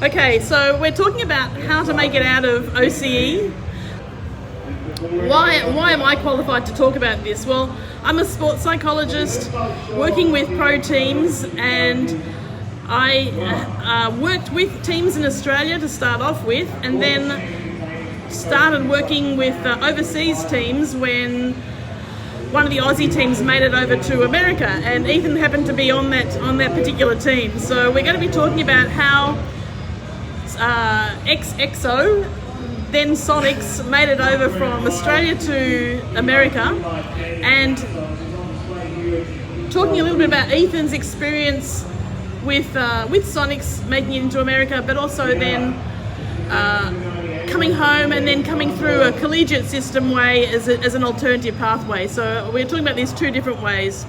Okay, so we're talking about how to make it out of OCE. Why am I qualified to talk about this? Well, I'm a sports psychologist working with pro teams, and I worked with teams in Australia to start off with, and then started working with overseas teams when one of the Aussie teams made it over to America, and Ethan happened to be on that particular team. So we're going to be talking about how XXO, then Soniqs, made it over from Australia to America, and talking a little bit about Ethan's experience with Soniqs making it into America, but also then coming home and then coming through a collegiate system way as an alternative pathway. So we're talking about these two different ways.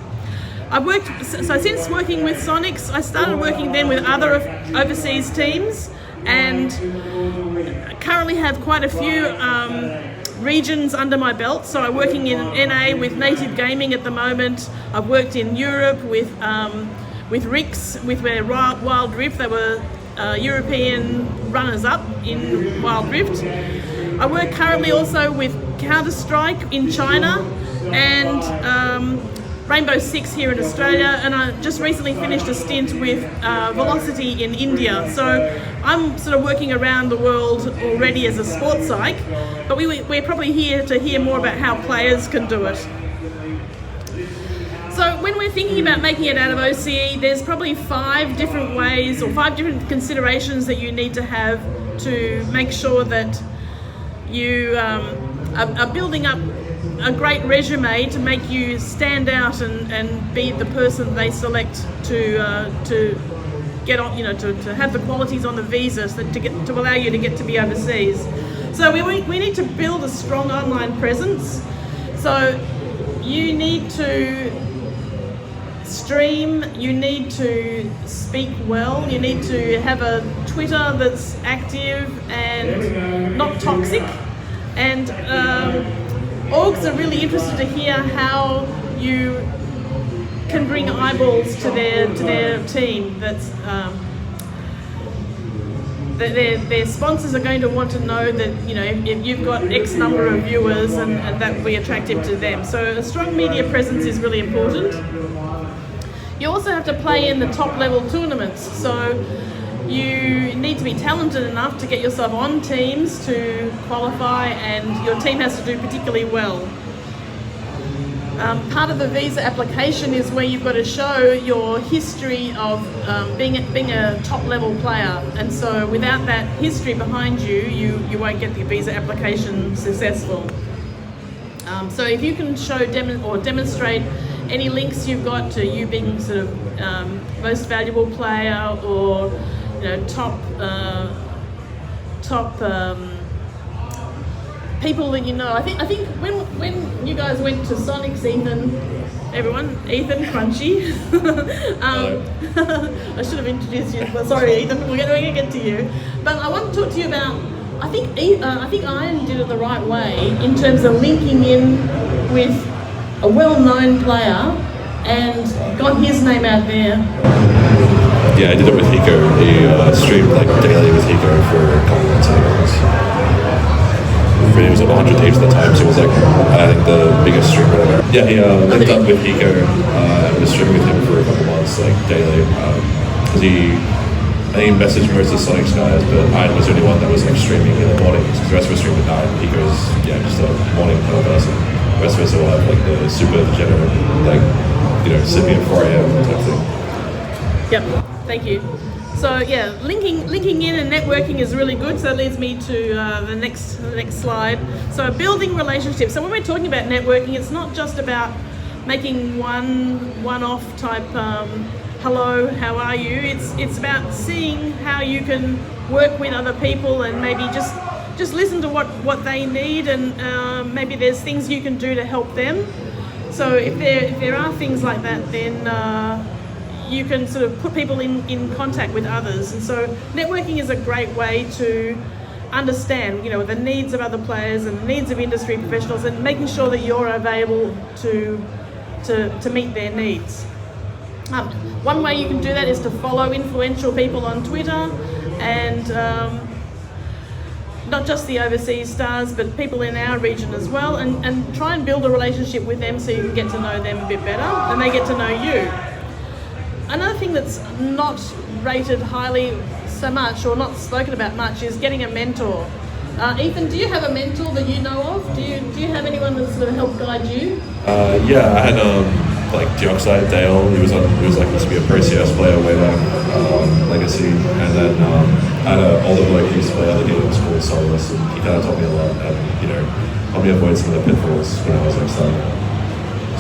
So since working with Soniqs, I started working then with other overseas teams, and currently have quite a few regions under my belt. So I'm working in NA with Native Gaming at the moment. I've worked in Europe with RIX, with their Wild Rift. They were European runners-up in Wild Rift. I work currently also with Counter-Strike in China, and Rainbow Six here in Australia, and I just recently finished a stint with Velocity in India. So I'm sort of working around the world already as a sports psych, but we're probably here to hear more about how players can do it. So when we're thinking about making it out of OCE, there's probably 5 different ways or 5 different considerations that you need to have to make sure that you are building up a great resume to make you stand out and be the person they select to get on, to have the qualities on the visa to allow you to get to be overseas. So we need to build a strong online presence. So you need to stream, you need to speak well, you need to have a Twitter that's active and not toxic, and orgs are really interested to hear how you can bring eyeballs to their team. That's their sponsors are going to want to know that if you've got X number of viewers, and that will be attractive to them. So a strong media presence is really important. You also have to play in the top level tournaments. So you need to be talented enough to get yourself on teams to qualify, and your team has to do particularly well. Part of the visa application is where you've got to show your history of being a top level player, and so without that history behind you, you won't get the visa application successful. So if you can show demonstrate any links you've got to you being sort of most valuable player, or top people that you know. I think when you guys went to Soniqs, Ethan Crunchy. I should have introduced you. Well, sorry, Ethan. We're going to get to you. But I want to talk to you about. I think Ian did it the right way in terms of linking in with a well-known player and got his name out there. Yeah, I did it with Hiko. He streamed daily with Hiko for a couple months. He was at 100 tapes at the time, so he was I think the biggest streamer ever. Yeah, he linked up with Hiko and was streaming with him for a couple months, daily. Because I think he messaged most of the Soniqs guys, but Ian was the only one that was streaming in the mornings, because the rest were streaming at night. Hiko's just a morning kind of person. The rest of us all have the super degenerate, sipping at 4 a.m. type thing. Yep, thank you. So yeah, linking in and networking is really good. So that leads me to the next slide. So building relationships. So when we're talking about networking, it's not just about making one-off type hello, how are you? It's about seeing how you can work with other people and maybe just listen to what they need, and maybe there's things you can do to help them. So if there are things like that, then you can sort of put people in contact with others. And so networking is a great way to understand, the needs of other players and the needs of industry professionals, and making sure that you're available to meet their needs. One way you can do that is to follow influential people on Twitter and not just the overseas stars, but people in our region as well, and try and build a relationship with them so you can get to know them a bit better and they get to know you. Another thing that's not rated highly so much or not spoken about much is getting a mentor. Ethan, do you have a mentor that you know of? Do you have anyone that sort of helped guide you? Yeah, I had like Dioxide Dale. He was like used to be a Pro CS player way back, Legacy, and then I had an older bloke who used to play other games called Soniqs, and he kind of taught me a lot, and you know, helped me avoid some of the pitfalls when I was starting.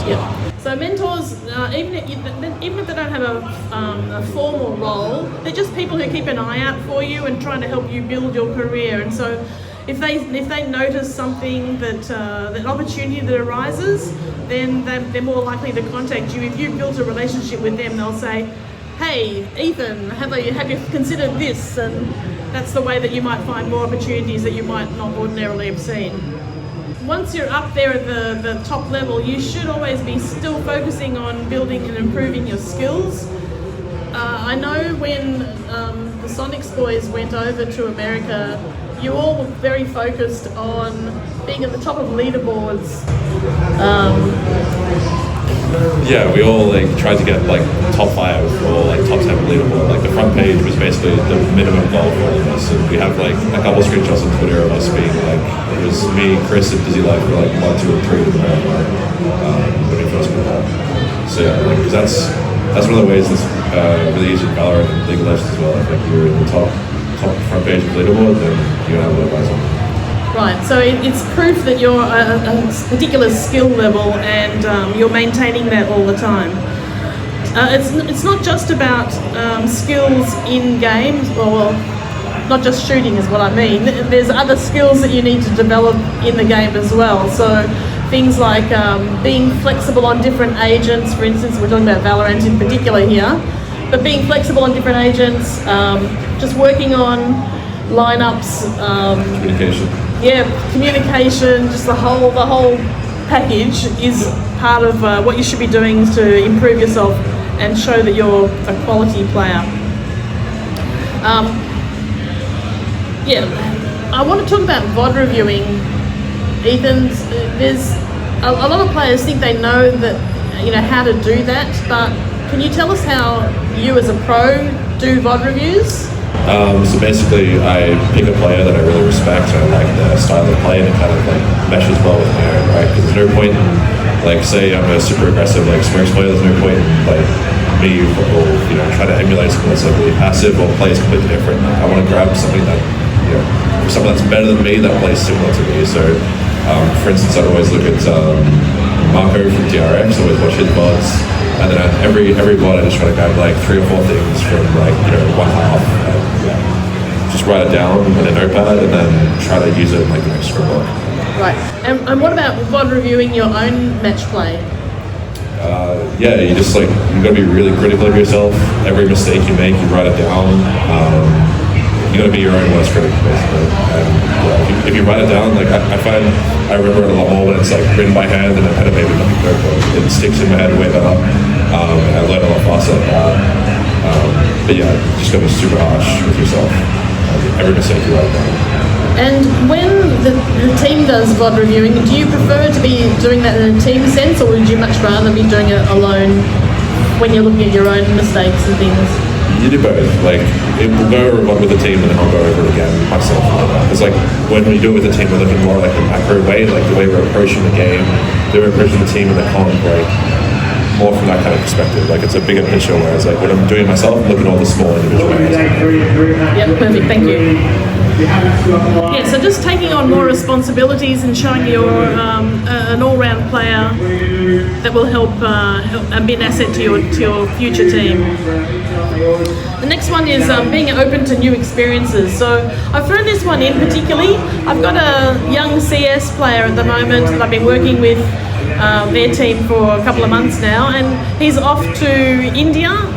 Yeah. So mentors, even if they don't have a formal role, they're just people who keep an eye out for you and trying to help you build your career. And so, if they notice something that opportunity that arises, then they're more likely to contact you. If you've built a relationship with them, they'll say, "Hey, Ethan, have you considered this?" And that's the way that you might find more opportunities that you might not ordinarily have seen. Once you're up there at the top level, you should always be still focusing on building and improving your skills. I know when the Soniqs boys went over to America, you all were very focused on being at the top of leaderboards. Yeah, we all like tried to get like top 5 or like top 10 leaderboard. Like the front page was basically the minimum goal for all of us, and we have like a couple of screenshots on Twitter of us being like, it was me, Chris, and Dizzy Life were like 1, 2, and 3 in the marathon when we first moved up. So yeah, like, cause that's one of the ways that's really easy in Valorant and League of Legends as well. If like you're in the top front page of the leaderboard, then you're gonna have a little advice on. Right, so it's proof that you're a particular skill level and you're maintaining that all the time. It's not just about skills in games, or not just shooting is what I mean. There's other skills that you need to develop in the game as well. So things like being flexible on different agents. For instance, we're talking about Valorant in particular here, but being flexible on different agents, just working on lineups, Communication. Yeah, communication, just the whole package is part of what you should be doing to improve yourself and show that you're a quality player. I want to talk about VOD reviewing. Ethan, there's a lot of players think they know that, you know, how to do that, but can you tell us how you as a pro do VOD reviews? So basically, I pick a player that I really respect, and I like the style of play, and it kind of like meshes well with my own, right? Because there's no point in, like, say I'm a super aggressive like Soniqs player. There's no point in like me or you know try to emulate something that's like really passive or plays completely different. Like, I want to grab something that someone that's better than me that plays similar to me. So, for instance, I'd always look at Barcode from TRX. Always watch his VODs. And then every VOD I just try to grab like 3 or 4 things from like, one half, and just write it down in a notepad and then try to use it in like the next script block. Right. And what about VOD reviewing your own match play? Yeah, you gotta be really critical of yourself. Every mistake you make, you write it down. You gotta be your own worst critic, basically. And if you write it down, like I find I remember it a lot more when it's like written by hand and a pen and paper, like notebook. It sticks in my head way better, and I learn a lot faster like that. But yeah, just gotta be super harsh with yourself. Every mistake you write down. And when the team does VOD reviewing, do you prefer to be doing that in a team sense, or would you much rather be doing it alone when you're looking at your own mistakes and things? You do both. Like, we'll go over with the team and then I'll go over it again myself. It's like when we do it with the team, we're looking more like a macro way, like the way we're approaching the game, the way we're approaching the team and the comp, like more from that kind of perspective. Like it's a bigger picture, whereas like when I'm doing it myself, I'm looking at all the small individual areas. Yep, perfect. Thank you. Yeah, so just taking on more responsibilities and showing you're an all-round player that will help and be an asset to your future team. The next one is being open to new experiences. So I've thrown this one in particularly. I've got a young CS player at the moment that I've been working with their team for a couple of months now, and he's off to India.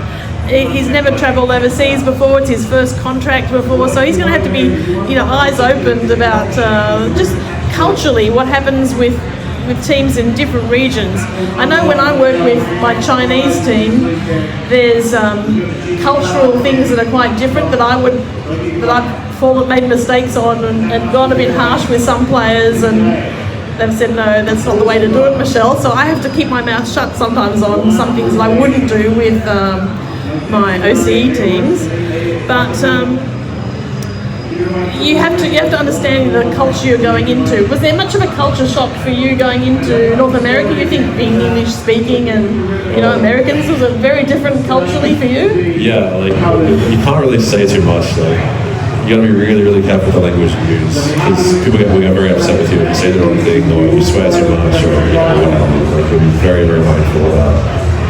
He's never travelled overseas before. It's his first contract before, so he's going to have to be, eyes opened about just culturally what happens with with teams in different regions. I know when I work with my Chinese team, there's cultural things that are quite different that I've made mistakes on and gone a bit harsh with some players, and they've said, no, that's not the way to do it, Michelle. So I have to keep my mouth shut sometimes on some things that I wouldn't do with my OCE teams. But you have to understand the culture you're going into. Was there much of a culture shock for you going into North America? You think being English speaking and Americans, was it very different culturally for you? Yeah, like you can't really say too much. Like you got to be really, really careful with the language you use, because people get very upset with you if you say the wrong thing or you swear too much or whatever. Like you're very, very mindful about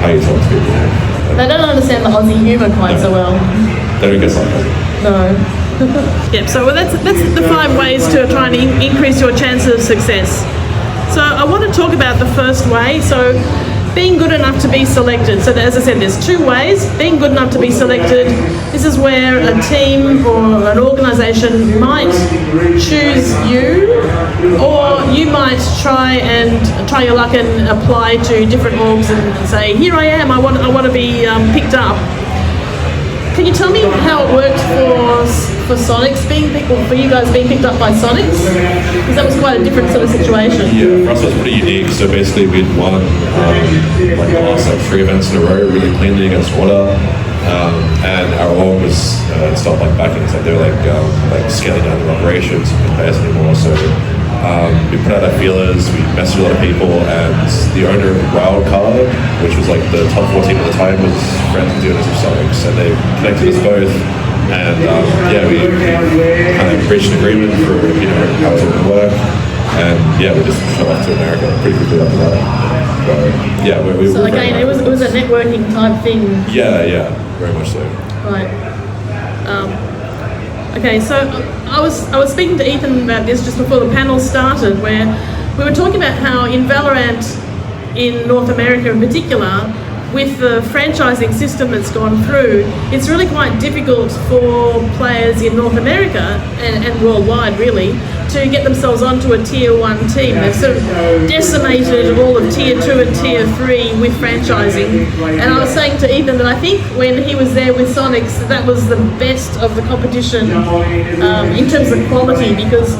how you talk to people. They don't understand the Aussie humour quite so well. They don't get sarcasm. No. Yep, so that's the 5 ways to try and increase your chances of success. So I want to talk about the first way, so being good enough to be selected. So as I said, there's 2 ways. Being good enough to be selected, this is where a team or an organisation might choose you, or you might try your luck and apply to different orgs and say, here I am, I want to be picked up. Can you tell me how it worked for Soniqs for you guys being picked up by Soniqs? Because that was quite a different sort of situation. Yeah, for us it was pretty unique. So basically we'd won the last 3 events in a row really cleanly against order, and our org was stopped backing. So they were scaling down their operations and couldn't pay us anymore. So we put out our feelers, we messaged a lot of people, and the owner of Wildcard, which was the top 4 team at the time, was friends with the owners of Soniqs, and they connected us both. And we kind of reached an agreement for how it would work, and we just shot off to America pretty quickly after that. So so again, it was a networking type thing. Yeah, very much so. Right. Okay, so I was speaking to Ethan about this just before the panel started, where we were talking about how in Valorant, in North America in particular, with the franchising system that's gone through, it's really quite difficult for players in North America and worldwide really to get themselves onto a tier 1 team. They've sort of decimated all of tier 2 and tier 3 with franchising. And I was saying to Ethan that I think when he was there with Soniqs, that was the best of the competition in terms of quality, because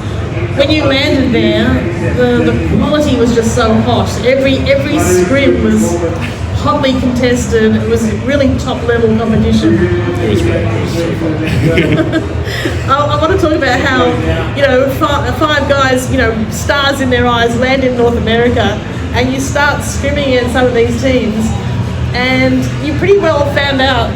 when you landed there, the quality was just so hot. Every scrim was hotly contested. It was really top level competition. It was great. It was so fun. I want to talk about how, 5 guys, stars in their eyes, land in North America, and you start scrimming against some of these teams, and you pretty well found out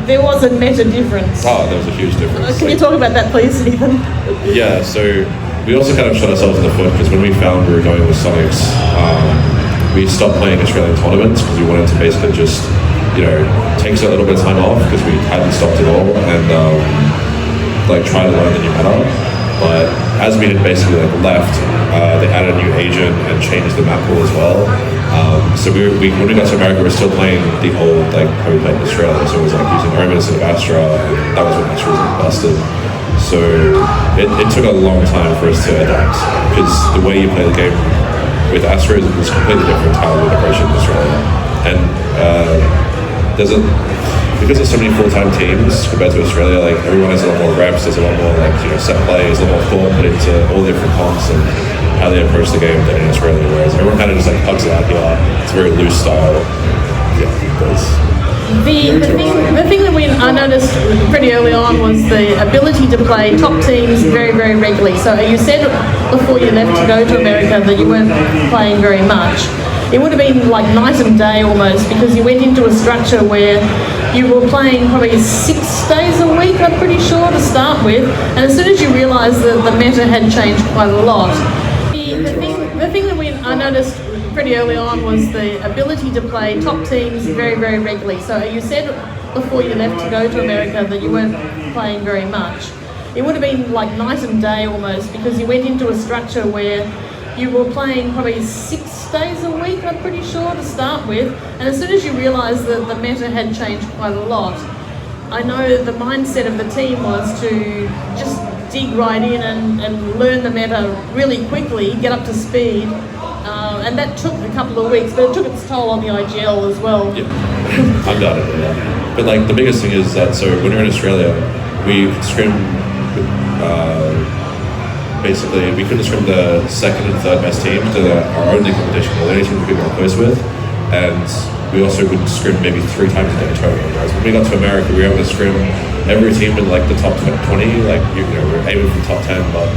there was a meta difference. Oh, there was a huge difference. Can you talk about that, please, Ethan? Yeah, so we also kind of shot ourselves in the foot, because when we found we were going with Soniqs, we stopped playing Australian tournaments because we wanted to basically just, take a little bit of time off, because we hadn't stopped at all, and try to learn the new meta. But as we had basically left, they added a new agent and changed the map pool as well. So when we got to America, we were still playing the old how we played in Australia. So it was using Omen instead of Astra, and that was when Astra was busted. So it took a long time for us to adapt, because the way you play the game with Astra is completely different how we operate in Australia. And because there's so many full-time teams compared to Australia, everyone has a lot more reps, there's a lot more set plays, a lot more thought put into all the different comps and how they approach the game than in Australia, whereas everyone kind of just hugs it out here. It's a very loose style. Yeah, The thing that I noticed pretty early on was the ability to play top teams very, very regularly. So you said before you left to go to America that you weren't playing very much. It would have been like night and day almost, because you went into a structure where you were playing probably 6 days a week, I'm pretty sure, to start with. And as soon as you realised that the meta had changed quite a lot, the thing that I noticed pretty early on was the ability to play top teams very, very regularly. So you said before you left to go to America that you weren't playing very much. It would have been like night and day almost, because you went into a structure where you were playing probably 6 days a week, I'm pretty sure, to start with. And as soon as you realised that the meta had changed quite a lot, I know the mindset of the team was to just dig right in and learn the meta really quickly, get up to speed, and that took a couple of weeks, but it took its toll on the IGL as well. Yeah, undoubtedly. Yeah. But like the biggest thing is that when you're in Australia, we scrim. Basically, we couldn't scrim the second and third best teams to our only competition, or the only team we could go close with, and we also would scrim maybe 3 times a day total. Whereas when we got to America, we were able to scrim every team in like the top 20. Like we're aiming for top 10, but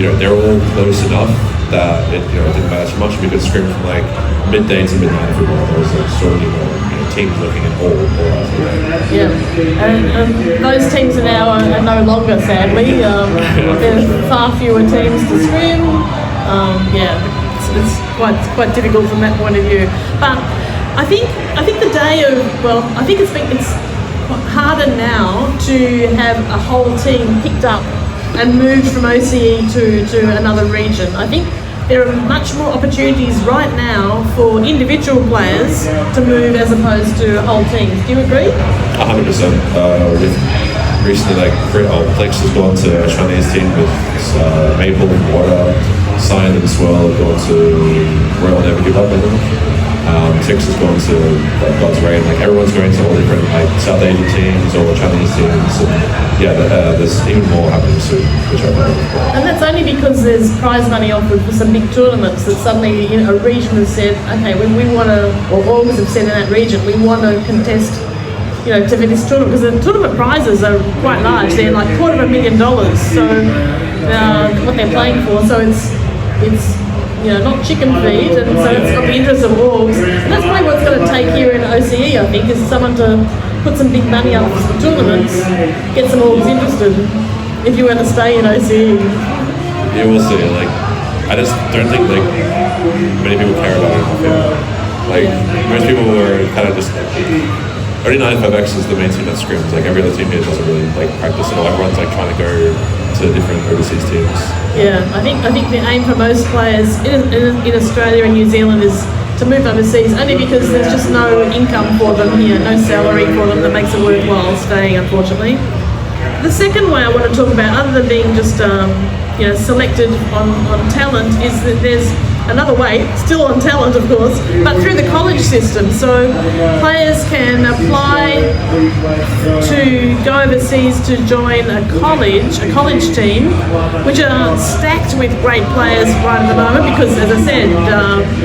they're all close enough that it didn't matter too much. We could scrim from like midday to midnight every morning. There was like so many teams looking at all hours a day. Yeah, and those teams are now are no longer, sadly. There's far fewer teams to scrim. It's quite difficult from that point of view. But I think the day of I think it's harder now to have a whole team picked up and moved from OCE to another region. I think there are much more opportunities right now for individual players to move as opposed to whole teams. Do you agree? 100%. Recently, Aleks has gone to a Chinese team with Maple and Water, Signed and Swirl have gone to Royal Never Give Up, I think. Tix has gone to God's Reign. Like everyone's going to all different South Asian teams or Chinese teams, and there's even more happening soon, which I love. And that's only because there's prize money offered for some big tournaments that suddenly a region has said, okay, when we want to, or orgs have said in that region, we want to contest, to win this tournament, because the tournament prizes are quite large. They're like $250,000. So what they're playing for. So it's not chicken feed, and so it's got the interest of orgs. And that's probably what's going to take here in OCE, I think, is someone to put some big money up for some tournaments, get some orgs interested, if you were to stay in OCE. Yeah, we'll see. I just don't think many people care about it enough. Most people are kind of just only 95X is the main team that scrims. Every other team here doesn't really practice at all. Everyone's trying to go to different overseas teams. Yeah, I think the aim for most players in Australia and New Zealand is to move overseas, only because there's just no income for them here, no salary for them that makes it worthwhile staying, unfortunately. The second way I want to talk about, other than being just selected on talent, is that there's another way, still on talent of course, but through the college system. So players can apply to go overseas to join a college team, which are stacked with great players right at the moment, because as I said,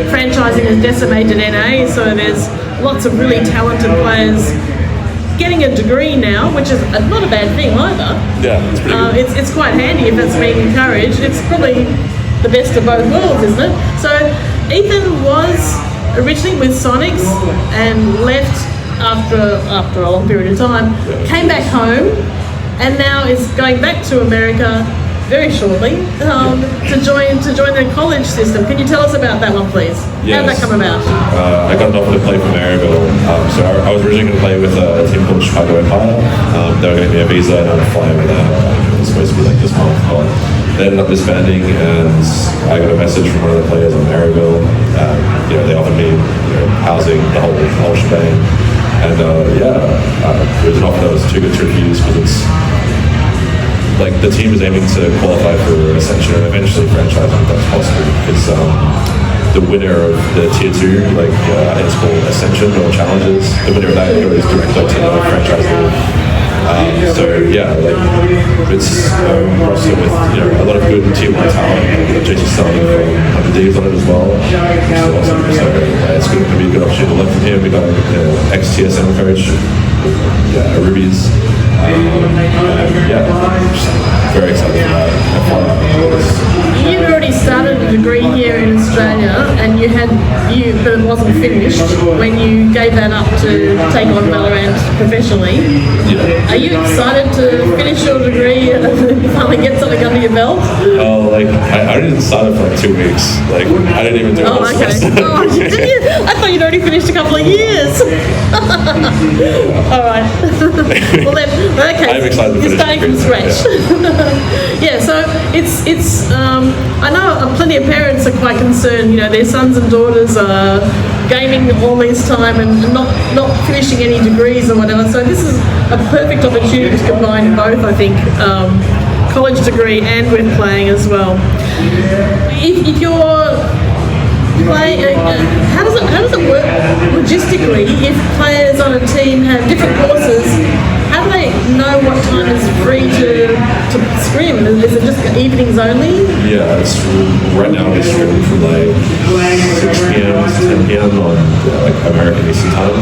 franchising has decimated NA, so there's lots of really talented players getting a degree now, which is not a bad thing either. Yeah, it's pretty good. It's quite handy if it's being encouraged. It's probably the best of both worlds, isn't it? So Ethan was originally with Soniqs and left after a long period of time, came back home, and now is going back to America very shortly to join the college system. Can you tell us about that one, please? Yes. How did that come about? I got an offer to play for Maryville. So I was originally going to play with a team called Chicago Empire. They were going to give me a visa and I would fly over there. It was supposed to be this month, but they ended up disbanding, and I got a message from one of the players on Maryville. They offered me housing, the whole shebang, and it was an offer that was too good to refuse, because it's the team is aiming to qualify for Ascension and eventually franchising if that's possible, because the winner of the Tier 2, I think it's called Ascension or Challenges, the winner of that goes directly to the franchise level. It's roster with a lot of good Tier 1 talent. JT starting from 100Ds on it as well, which is awesome. So it's going to be a good opportunity to learn from him. We got ex-TSM coach, Ruby's. Very excited about it. You'd already started a degree here in Australia, and but it wasn't finished when you gave that up to take on Valorant professionally. Yeah. Are you excited to finish your degree and finally get something under your belt? Oh, I didn't start it for 2 weeks. I didn't even do it. Oh, okay. Oh, did you? I thought you'd already finished a couple of years. All right. Well then, in that case, I'm excited to you're starting from scratch. Yeah. So it's. I know plenty of parents are quite concerned. Their sons and daughters are gaming all this time and not finishing any degrees or whatever. So this is a perfect opportunity to combine both, I think, college degree and with playing as well. If you're how does it work logistically if players on a team have different courses? How do they know what time is free to scrim? Is it just evenings only? Yeah, it's right now it's streaming from like 6 p.m. to 10 p.m. on like American Eastern time.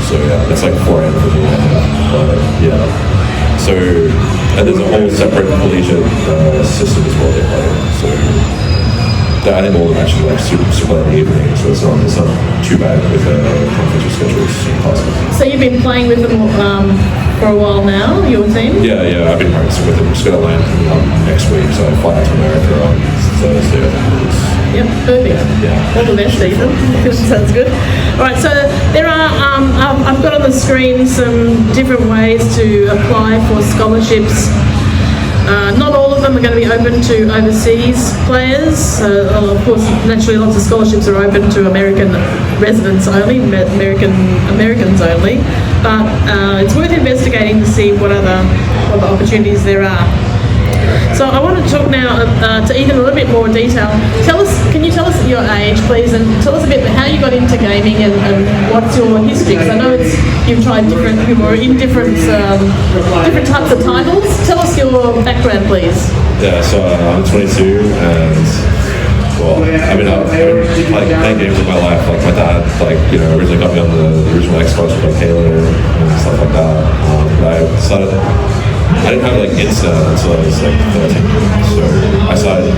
So yeah, that's like 4 a.m. for me. But yeah, so and there's a whole separate collegiate system as well they play. So I think all of them actually like super late in the evening, so it's not too bad with conference schedules and classes. So you've been playing with them for a while now, your team? Yeah, I've been practicing with them. We're just going to land next week, so I fly out to America on Thursday. Yep, perfect. Yeah. All the best, Ethan. Sounds good. All right, so there are, I've got on the screen some different ways to apply for scholarships. Not all of them are going to be open to overseas players. Of course, naturally, lots of scholarships are open to American residents only, Americans only. But it's worth investigating to see what other opportunities there are. So I want to talk now to Ethan in a little bit more detail. Can you tell us your age, please, and tell us a bit how you got into gaming and what's your history? Because I know you've tried you were in different types of titles. Tell us your background, please. Yeah, so I'm 22 and well, I've been playing games all my life. Like my dad, originally got me on the original Xbox with like Halo and stuff like that. But I didn't have internet until I was 13. So I started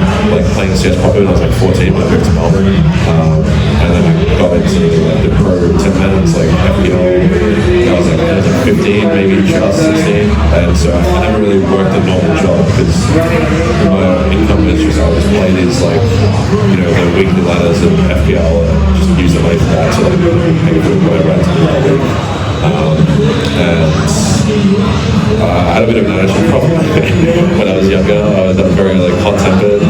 playing CS properly when I was 14 when I moved to Melbourne. And then I got into the pro tournaments FPL. I was 15, maybe just 16. And so I never really worked a normal job because my income is just I just play these the weekly ladders in FPL and just use the money for that to pay for my rent I had a bit of an attitude problem when I was younger. I was very hot-tempered,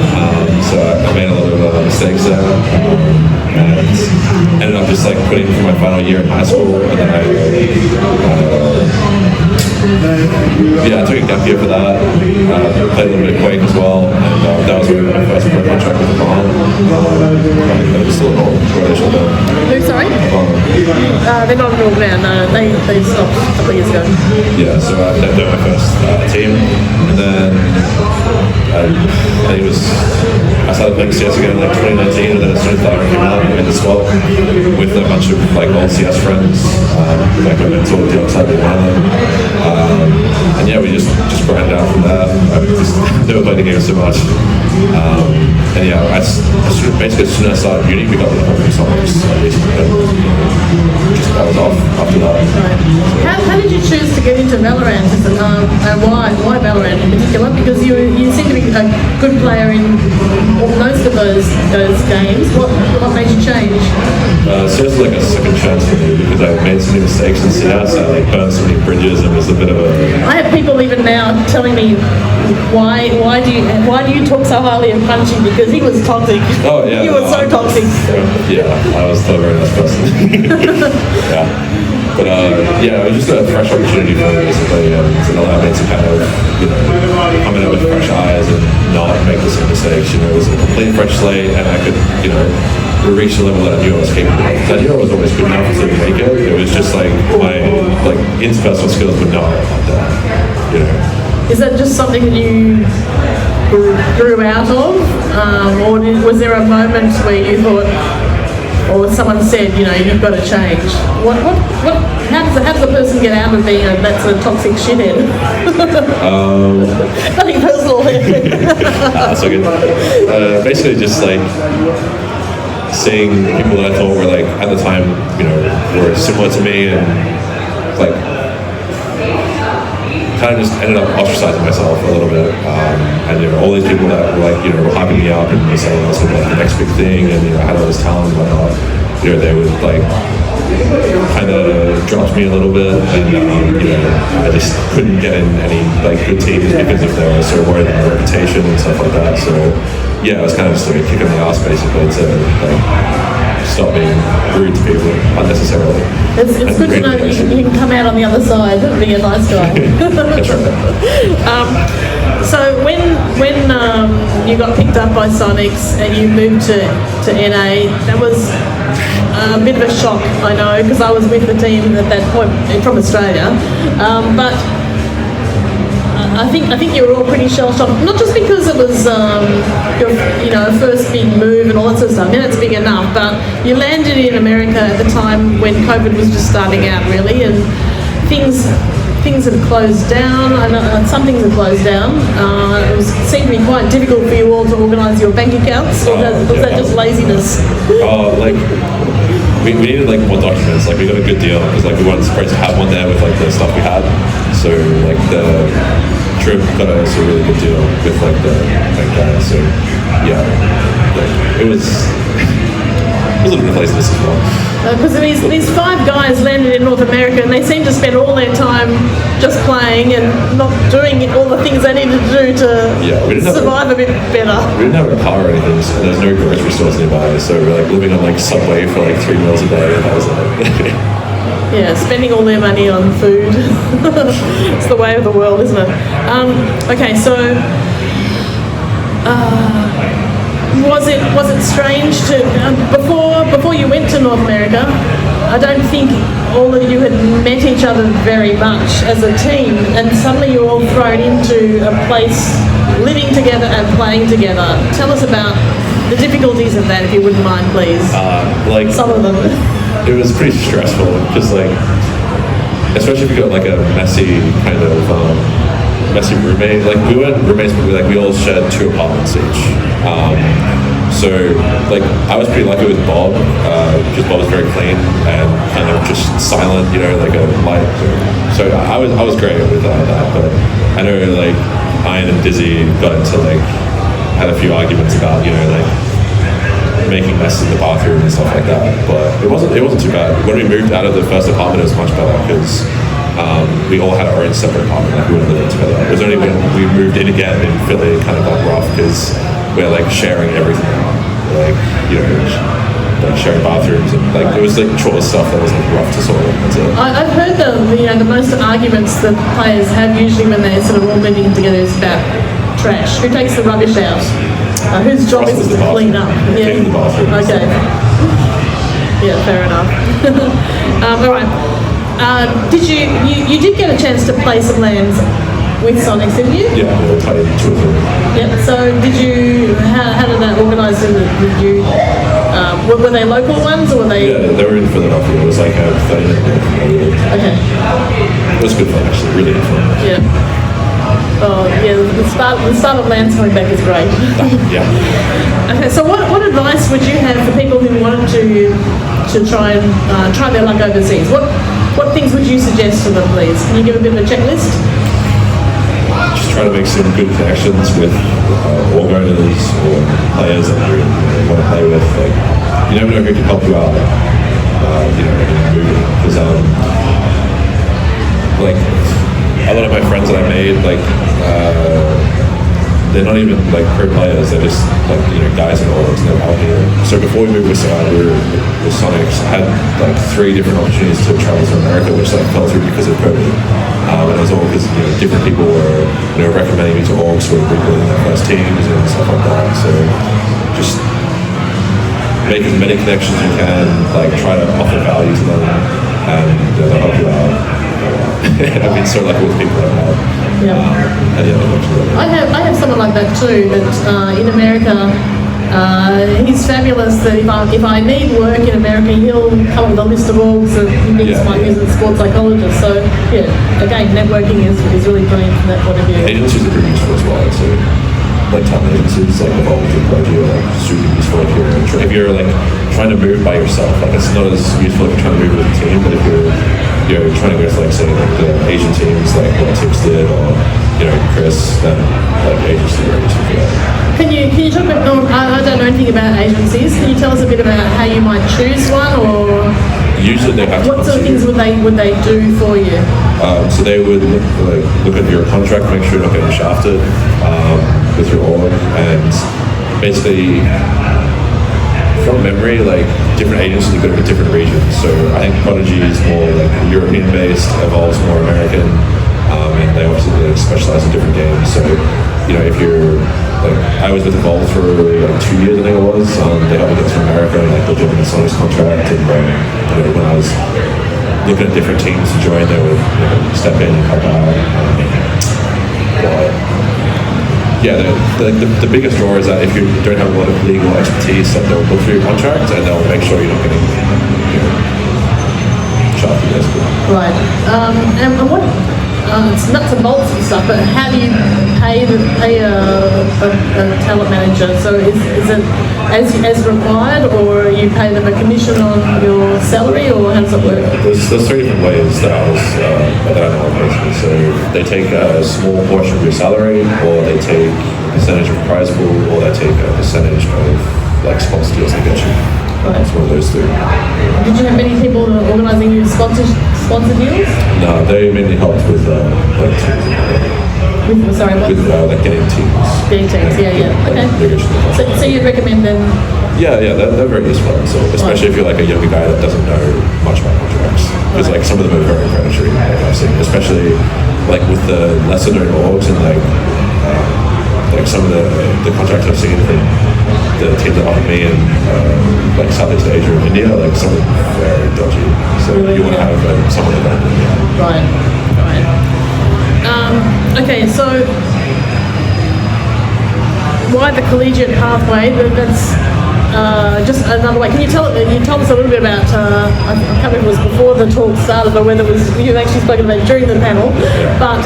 so I made a lot of mistakes there, and ended up just putting for my final year in high school, and then I took a gap year for that. Played a little bit of Quake as well, and that was really my first pro contract with the Baham. It's still an old relationship though. Who, sorry? They're not an org now, no. They stopped a couple of years ago. Yeah, so that was my first team, and then I started playing CS again in 2019, and then as soon as Valorant came out, I went to squad with a bunch of old CS friends. My mentor, Aleks, being one of them. And yeah, we just grinded out from there. I just never played the game so much. And yeah, basically as soon as I started uni, we got the whole Soniqs. I was off after that. Right. How did you choose to get into Valorant? And why Valorant in particular? Because you seem to be a good player in most of those games. What made you change? It's just a second chance for me because I made so many mistakes in CS. I burned so many bridges, and it was a bit of a. I have people even now telling me why do you talk so highly of Punchy, because he was toxic. Oh yeah, he was so toxic. Yeah, I was still a very nice person. Yeah, but it was just a fresh opportunity for me basically, and it allowed me to kind of come in with fresh eyes and not make the same mistakes. It was a complete fresh slate, and I could reach the level that I knew I was capable of. I knew I was always good enough to make it. It was just my interpersonal skills were not like that. Is that just something that you grew out of, or was there a moment where you thought, or someone said, you've got to change? How does a person get out of being that's a toxic shithead? Nothing personal. That's so good. Basically, just seeing people that I thought were at the time, were similar to me, and kind of just ended up ostracizing myself a little bit. And all these people that were were hyping me up and were saying this was the next big thing, and I had all this talent and whatnot. They would kind of dropped me a little bit, and I just couldn't get in any good teams because if they were so worried about my reputation and stuff like that. So yeah, it was kind of just a kick in the ass basically to stop being rude to people unnecessarily. It's good to know that you can come out on the other side and be a nice guy. That's right. So when you got picked up by Soniqs and you moved to NA, that was a bit of a shock, I know, because I was with the team at that point from Australia. But I think you were all pretty shell shocked, not just because it was your first big move and all that sort of stuff. Yeah, it's big enough, but you landed in America at the time when COVID was just starting out, really, and things had closed down. I know some things had closed down. It seemed to be quite difficult for you all to organise your bank accounts. Or was that just laziness? We needed like more documents. Like we got a good deal because like we weren't supposed to have one there with like the stuff we had. So like the trip got us a really good deal with like the bank guy. So yeah, like, it was a little bit of laziness as well. Because these 5 guys landed in North America and they seemed to spend all their time just playing and not doing all the things they needed to do to survive a bit better. We didn't have a car or anything, so there's no grocery stores nearby, so we're like living on like Subway for like 3 meals a day, and that was like yeah, spending all their money on food. It's the way of the world, isn't it? Okay, so was it strange to before you went to North America? I don't think all of you had met each other very much as a team, and suddenly you're all thrown into a place living together and playing together. Tell us about the difficulties of that, if you wouldn't mind, please. Like some of them. It was pretty stressful, because like, especially if you got like a messy kind of messy roommate. Like we weren't roommates, but we all shared 2 apartments each. So like I was pretty lucky with Bob, because Bob was very clean and kind of just silent, like a light. So I was great with that. But I know like Ian and Dizzy got into had a few arguments about like making messes in the bathroom and stuff like that. But it wasn't too bad. When we moved out of the first apartment, it was much better because we all had our own separate apartment. Like we weren't living together. It was only when we moved in again in Philly it kind of got rough because we're sharing everything, like sharing bathrooms and it was chore stuff that was rough to sort of. I've heard the most arguments that players have usually when they're sort of all living together is about trash. Who takes the rubbish out? Whose job is to clean up? Yeah. Clean the bathroom. Okay. Yeah, fair enough. All right. Did you did get a chance to play some lands with Soniqs, didn't you? Yeah, we played 2 or 3. Yep. So how did that organise? Did you were they local ones or were they? Yeah, they were in Philadelphia. It was a 30-minute walk from where we lived. Okay. It was good fun, actually. Really good fun. Yeah. Oh yeah, the start of lands coming back is great. Yeah. Okay, so what advice would you have for people who wanted to try their luck overseas? What things would you suggest to them, please? Can you give a bit of a checklist? Just try to make some good connections with organizers or players that you want to play with. You never know who can help you out. In moving, because a lot of my friends that I made, they're not even pro players. They're just guys in orgs and they're helping me. So before we moved with Soniqs, I had 3 different opportunities to travel to America, which fell through because of COVID. And it was all because different people were recommending me to orgs who were rebuilding their first teams and stuff like that. So just make as many connections as you can. Try to offer value to them, and they'll help you out. I've been so lucky with people I've had. Yeah. I have someone like that too, but in America, he's fabulous. That if I need work in America, he'll come with a list of orgs that he thinks might use as a sports psychologist. So yeah, again, networking is really brilliant from that point of view. Agencies are pretty useful as well. So talent agencies evolved with Collegiate super useful if you're trying to move by yourself. It's not as useful if you're trying to move with a team, but if you're trying to go to say the Asian teams what Tips did or Chris, then agencies are useful for that. Can you talk about? I don't know anything about agencies. Can you tell us a bit about how you might choose one, or usually they have. What sort of things would they do for you? So they would look at your contract, make sure you're not getting shafted with your org, and basically from memory, different agencies are good at different regions. So I think Prodigy is more European based, Evolve's more American, and and they obviously specialize in different games. So, if you're like, I was with Evolve for like 2 years, I think it was. They helped me get to America, and like they're doing a Soniqs contract, and when I was looking at different teams to join, they would step in and help out. The biggest draw is that if you don't have a lot of legal expertise, that they'll look through your contract and they'll make sure you're not getting shafted, basically. Right. And what? It's nuts and bolts and stuff, but how do you pay a talent manager? So is it as required, or you pay them a commission on your salary, or how does it work? There's 3 different ways that I know of, basically. So they take a small portion of your salary, or they take a percentage of prize pool, or they take a percentage of like sponsor deals they get you. Right. It's one of those 3. Did you have many people organising you sponsor deals? No, they mainly helped with like teams. With like getting teams. Getting teams, yeah. Okay. So you'd recommend them? Yeah, they're very useful. So especially if you're like a younger guy that doesn't know much about contracts, because like some of them are very predatory. Like I've seen, especially like with the lesser known orgs and like some of the contracts I've seen from the teams that offered me in like Southeast Asia and India, like some of them are very dodgy. So you want to have someone that knows. Right. Okay, so why the collegiate pathway? That's just another way. Can you tell us a little bit about? I can't remember if it was before the talk started or whether it was you actually spoken about during the panel, but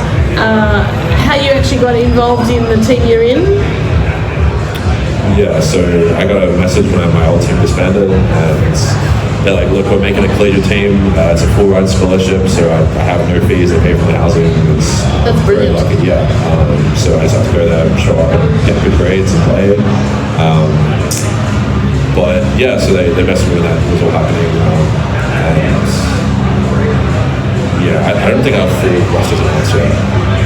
how you actually got involved in the team you're in. Yeah, so I got a message when my old team disbanded, and they're like, look, we're making a collegiate team. It's a full-ride scholarship, so I have no fees. They pay for the housing. That's brilliant. Very lucky, yeah. So I just have to go there, show up, and get good grades and play. But yeah, so they messaged me when that was all happening. I don't think I've fully rushed as an answer,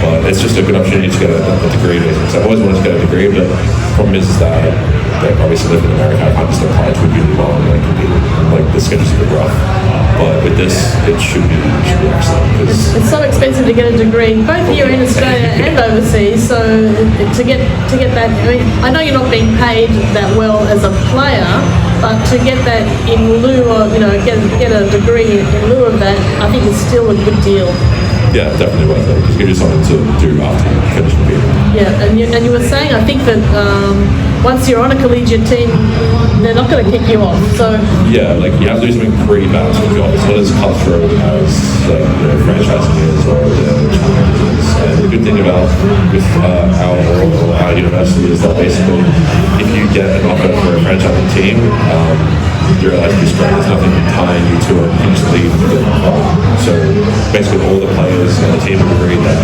but it's just a good opportunity to get a degree. Because I've always wanted to get a degree, but the problem is that they obviously live in America. I can't just apply to a uni while I'm like competing. Like the schedule's a bit rough, but with this, it should be excellent. It's so expensive to get a degree, both here in Australia and overseas. So to get that, I know you're not being paid that well as a player, but to get that in lieu of, get a degree in lieu of that, I think it's still a good deal. Yeah, definitely worth it, because it gives you something to do after you finish competing. Yeah, and you were saying, I think that once you're on a collegiate team, they're not going to kick you off. So yeah, like you have to do something pretty bad to kick you off. It's not as cutthroat as like franchising is or the challenges is. And the good thing about with our university is that basically, if you get an offer for a franchising team, you're allowed to be straight. There's nothing tying you to it. You just leave and get an offer. So basically, all the players on the team have agreed that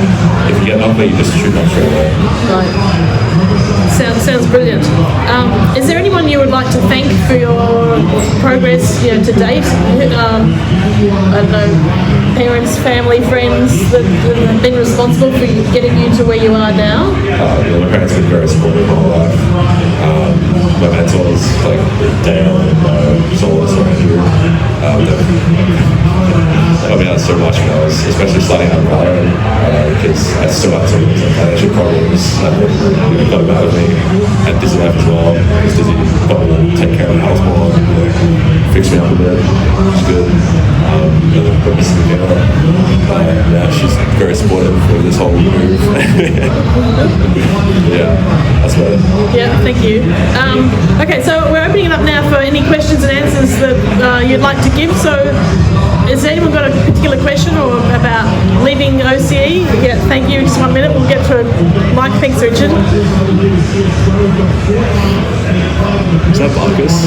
if you get an offer, you just shoot up straight away. Right. Sounds brilliant. Is there anyone you would like to thank for your progress, to date? I don't know, parents, family, friends that have been responsible for getting you to where you are now? My parents have been very supportive my whole life. My mentors, like Dale and Solis or Andrew, helped me out so much when I was, especially starting out in Valorant, because I still had some financial problems that got them out of me. And Dizzy life as well, because Dizzy got me to take care of the house more, fixed me up a bit, which is good. And then got Mrs. together. Yeah, she's very supportive of this whole move. Yeah, that's about it. Yeah, thank you. Okay, so we're opening it up now for any questions and answers that you'd like to give. So has anyone got a particular question or about leaving OCE? Yeah, thank you. Just 1 minute. We'll get to Mike. Thanks, Richard. Is that Marcus?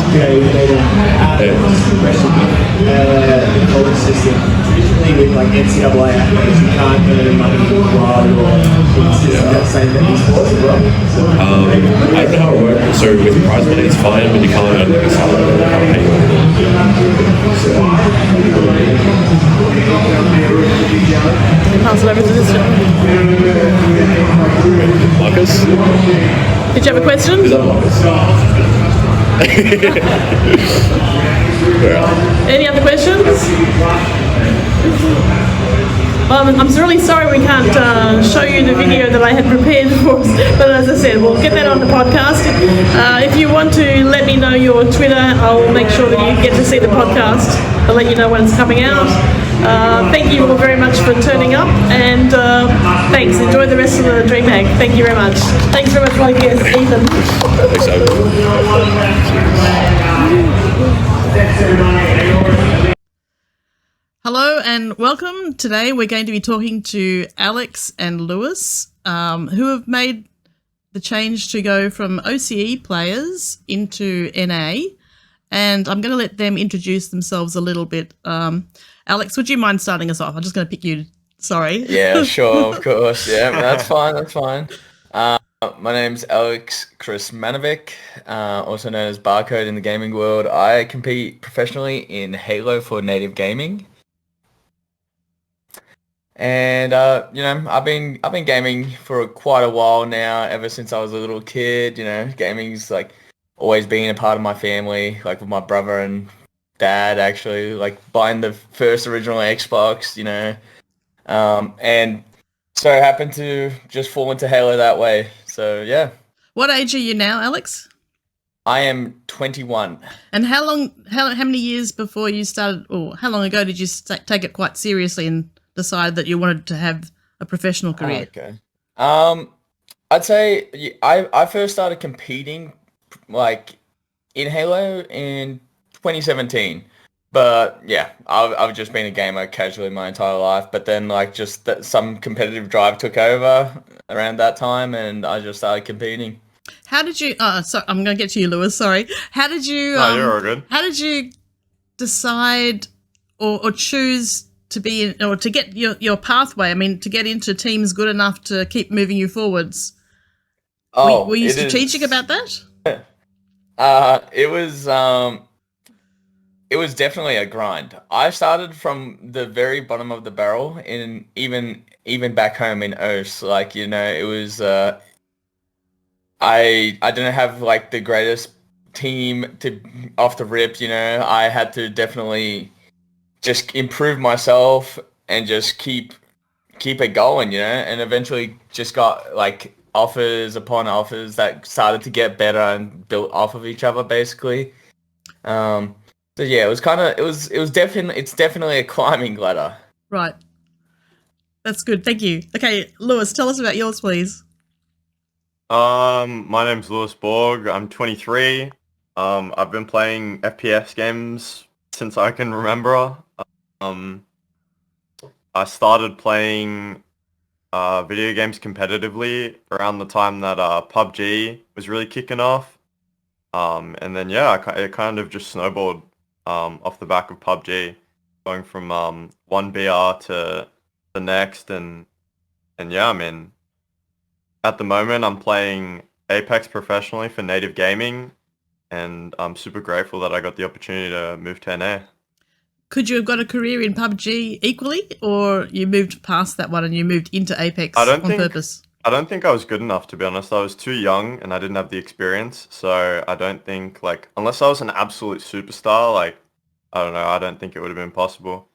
The college system, traditionally with like NCAA athletes, you can't earn money while you're in the system that same that sports as well. I don't know how it works. So with prize money, it's fine, but you can't earn like a salary or can't pay you anything. Pass it over to this gentleman. Marcus? Did you have a question? Is that Marcus? Any other questions? Well, I'm really sorry we can't show you the video that I had prepared for us, but as I said, we'll get that on the podcast. If you want to let me know your Twitter, I'll make sure that you get to see the podcast. I'll let you know when it's coming out. Thank you all very much for turning up, and thanks. Enjoy the rest of the DreamHack. Thank you very much. Thanks very much, my guest, Ethan. Thanks, Hello and welcome. Today we're going to be talking to Aleks and Lewis, who have made the change to go from OCE players into NA, and I'm going to let them introduce themselves a little bit. Aleks, would you mind starting us off? I'm just going to pick you. Sorry. Yeah, sure, of course. Yeah, that's fine. That's fine. My name's Aleks Manovic, also known as Barcode in the gaming world. I compete professionally in Halo for Native Gaming. And I've been gaming for quite a while now, ever since I was a little kid. Gaming's like always been a part of my family, like with my brother and dad actually, like buying the first original Xbox, and so I happened to just fall into Halo that way. So yeah. What age are you now, Aleks? I am 21. And how many years before you started, or how long ago did you take it quite seriously and decide that you wanted to have a professional career? Okay. I'd say I first started competing like in Halo in 2017. But yeah, I've just been a gamer casually my entire life. But then like just some competitive drive took over around that time, and I just started competing. How did you? So I'm going to get to you, Lewis. Sorry. How did you? No, you're all good. How did you decide or choose to be in, or to get your pathway? I mean, to get into teams good enough to keep moving you forwards. Oh, were you strategic about that? It was definitely a grind. I started from the very bottom of the barrel, in even back home in OS. Like, it was I didn't have like the greatest team to off the rip. I had to definitely just improve myself and just keep it going. And eventually just got like offers upon offers that started to get better and built off of each other, basically. So yeah, it's definitely a climbing ladder. Right. That's good. Thank you. Okay, Lewis, tell us about yours, please. My name's Lewis Borg. I'm 23. I've been playing FPS games since I can remember. I started playing video games competitively around the time that PUBG was really kicking off. And then yeah, it kind of just snowballed off the back of PUBG, going from one BR to the next, and yeah, I mean, at the moment I'm playing Apex professionally for Native Gaming, and I'm super grateful that I got the opportunity to move to NA. Could you have got a career in PUBG equally, or you moved past that one and you moved into Apex on purpose? I don't think I was good enough, to be honest. I was too young and I didn't have the experience. So I don't think, like, unless I was an absolute superstar, like, I don't know, I don't think it would have been possible.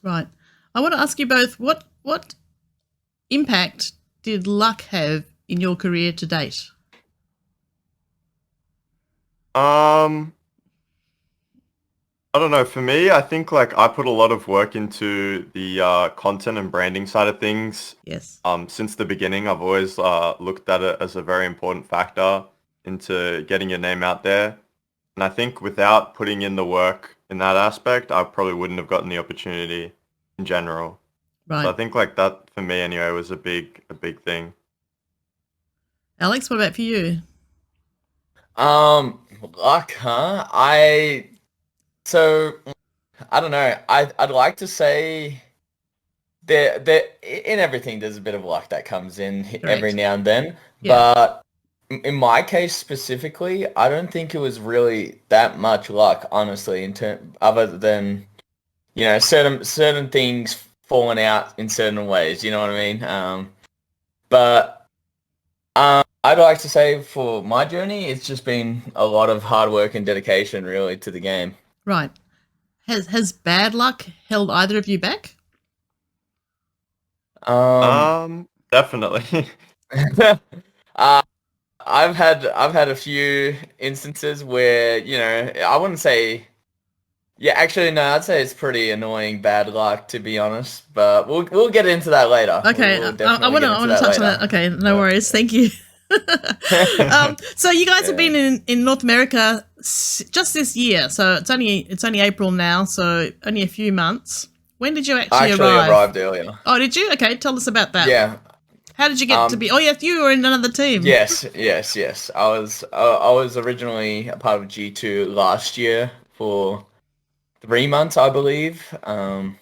Right. I want to ask you both, what impact did luck have in your career to date? I don't know. For me, I think like I put a lot of work into the content and branding side of things. Yes. Since the beginning, I've always looked at it as a very important factor into getting your name out there. And I think without putting in the work in that aspect, I probably wouldn't have gotten the opportunity in general. Right. So I think like that for me anyway was a big thing. Aleks, what about for you? Luck, huh? I don't know. I'd like to say there in everything there's a bit of luck that comes in every now and then. Yeah. But in my case specifically, I don't think it was really that much luck, honestly, other than certain things falling out in certain ways. You know what I mean? But I'd like to say for my journey, it's just been a lot of hard work and dedication, really, to the game. Right. Has bad luck held either of you back? Definitely. uh, I've had a few instances where, I wouldn't say. Yeah, actually, no, I'd say it's pretty annoying bad luck, to be honest. But we'll get into that later. Okay, We'll I definitely want get to into that touch on later. that. Okay, no worries. Thank you. So you guys have been in North America just this year. So it's only April now. So only a few months. When did you I actually arrive? arrived earlier. Oh, did you? Okay, tell us about that. Yeah. How did you get to be? Oh, yes, you were in another team. Yes. I was originally a part of G2 last year for 3 months, I believe. And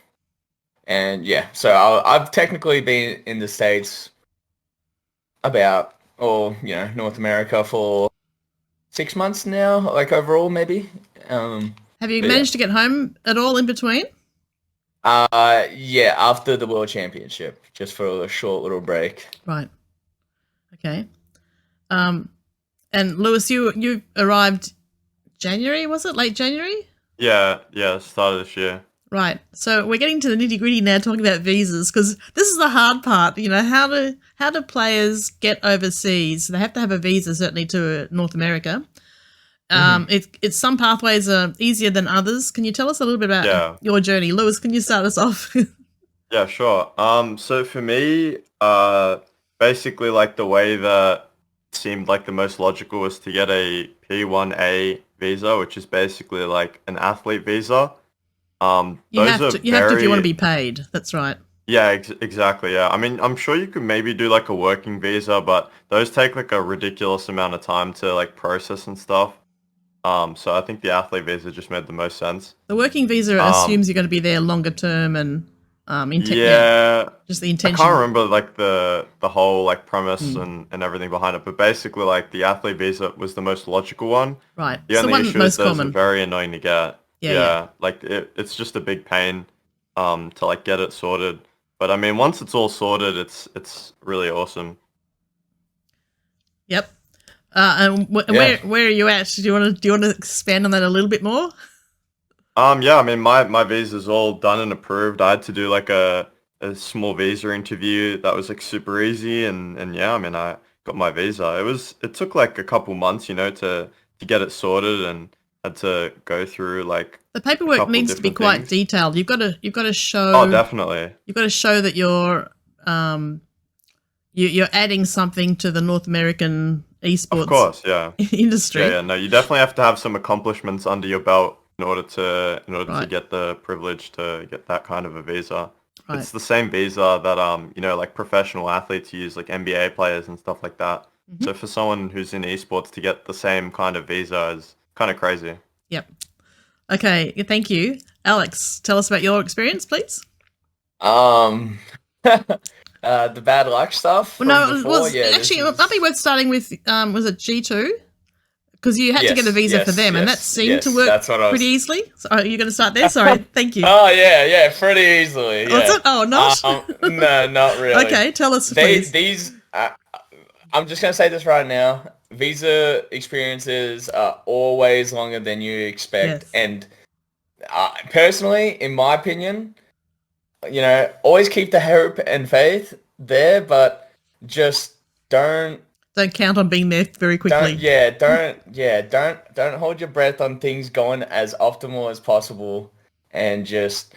yeah, so I've technically been in the States North America for 6 months now, like overall maybe. Have you managed to get home at all in between? Yeah, after the World Championship, just for a short little break. Right. Okay. And Lewis, you arrived January, was it? Late January? Yeah, start of this year. Right. So we're getting to the nitty gritty now, talking about visas, because this is the hard part. How do players get overseas? They have to have a visa, certainly to North America. It's some pathways are easier than others. Can you tell us a little bit about your journey, Lewis? Can you start us off? Yeah, sure. So for me, basically, like the way that seemed like the most logical was to get a P1A visa, which is basically like an athlete visa. You have to if you want to be paid. That's right. Yeah, exactly. Yeah, I mean, I'm sure you could maybe do like a working visa, but those take like a ridiculous amount of time to like process and stuff. So I think the athlete visa just made the most sense. The working visa assumes you're going to be there longer term and just the intention. I can't remember like the whole like premise and everything behind it, but basically like the athlete visa was the most logical one. Right. The only issue is those are very annoying to get. Yeah. Like it's just a big pain to like get it sorted. But I mean, once it's all sorted, it's really awesome. Yep. And where are you at? Do you want to expand on that a little bit more? Yeah, I mean, my visa's all done and approved. I had to do like a small visa interview that was like super easy, and yeah, I mean, I got my visa. It took like a couple months, to get it sorted, and had to go through like the paperwork needs to be quite detailed. You've got to show. Oh, definitely. You've got to show that you're adding something to the North American esports. Of course, yeah. Industry. Yeah, no, you definitely have to have some accomplishments under your belt in order to get the privilege to get that kind of a visa. Right. It's the same visa that like professional athletes use, like NBA players and stuff like that. Mm-hmm. So for someone who's in esports to get the same kind of visa is kind of crazy. Yep. Okay, thank you. Aleks, tell us about your experience, please. The bad luck stuff. Actually, it might be worth starting with. Was it G2? Because you had to get a visa for them, and that seemed to work pretty easily. So, are you going to start there? Sorry, thank you. Oh yeah, pretty easily. Yeah. What's it? Oh, not. No, not really. Okay, tell us, please. I'm just going to say this right now. Visa experiences are always longer than you expect, and personally, in my opinion, always keep the hope and faith there, but just don't count on being there very quickly. Don't hold your breath on things going as optimal as possible, and just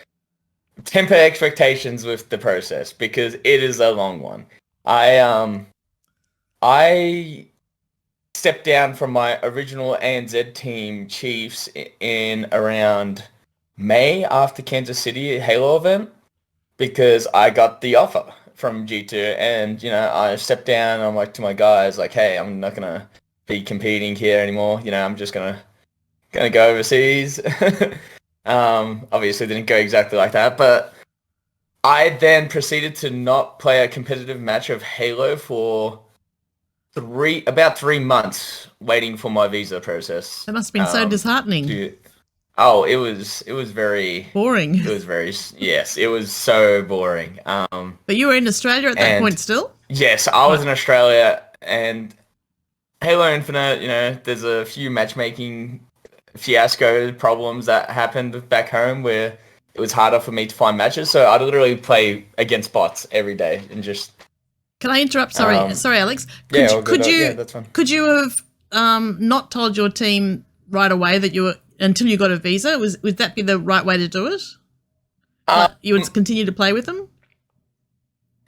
temper expectations with the process, because it is a long one. I stepped down from my original ANZ team Chiefs in around May after Kansas City Halo event, because I got the offer from G2, and I stepped down. I'm like to my guys, like, hey, I'm not gonna be competing here anymore. I'm just gonna go overseas. Obviously, didn't go exactly like that, but I then proceeded to not play a competitive match of Halo for about 3 months, waiting for my visa process. That must have been so disheartening. It was very boring. It was so boring. But you were in Australia at that point still? Yes, I was in Australia, and Halo Infinite, there's a few matchmaking fiasco problems that happened back home where it was harder for me to find matches. So I'd literally play against bots every day and just. Can I interrupt? Sorry, Aleks. That's fine. Could you have not told your team right away that you were until you got a visa? Would that be the right way to do it? You would continue to play with them?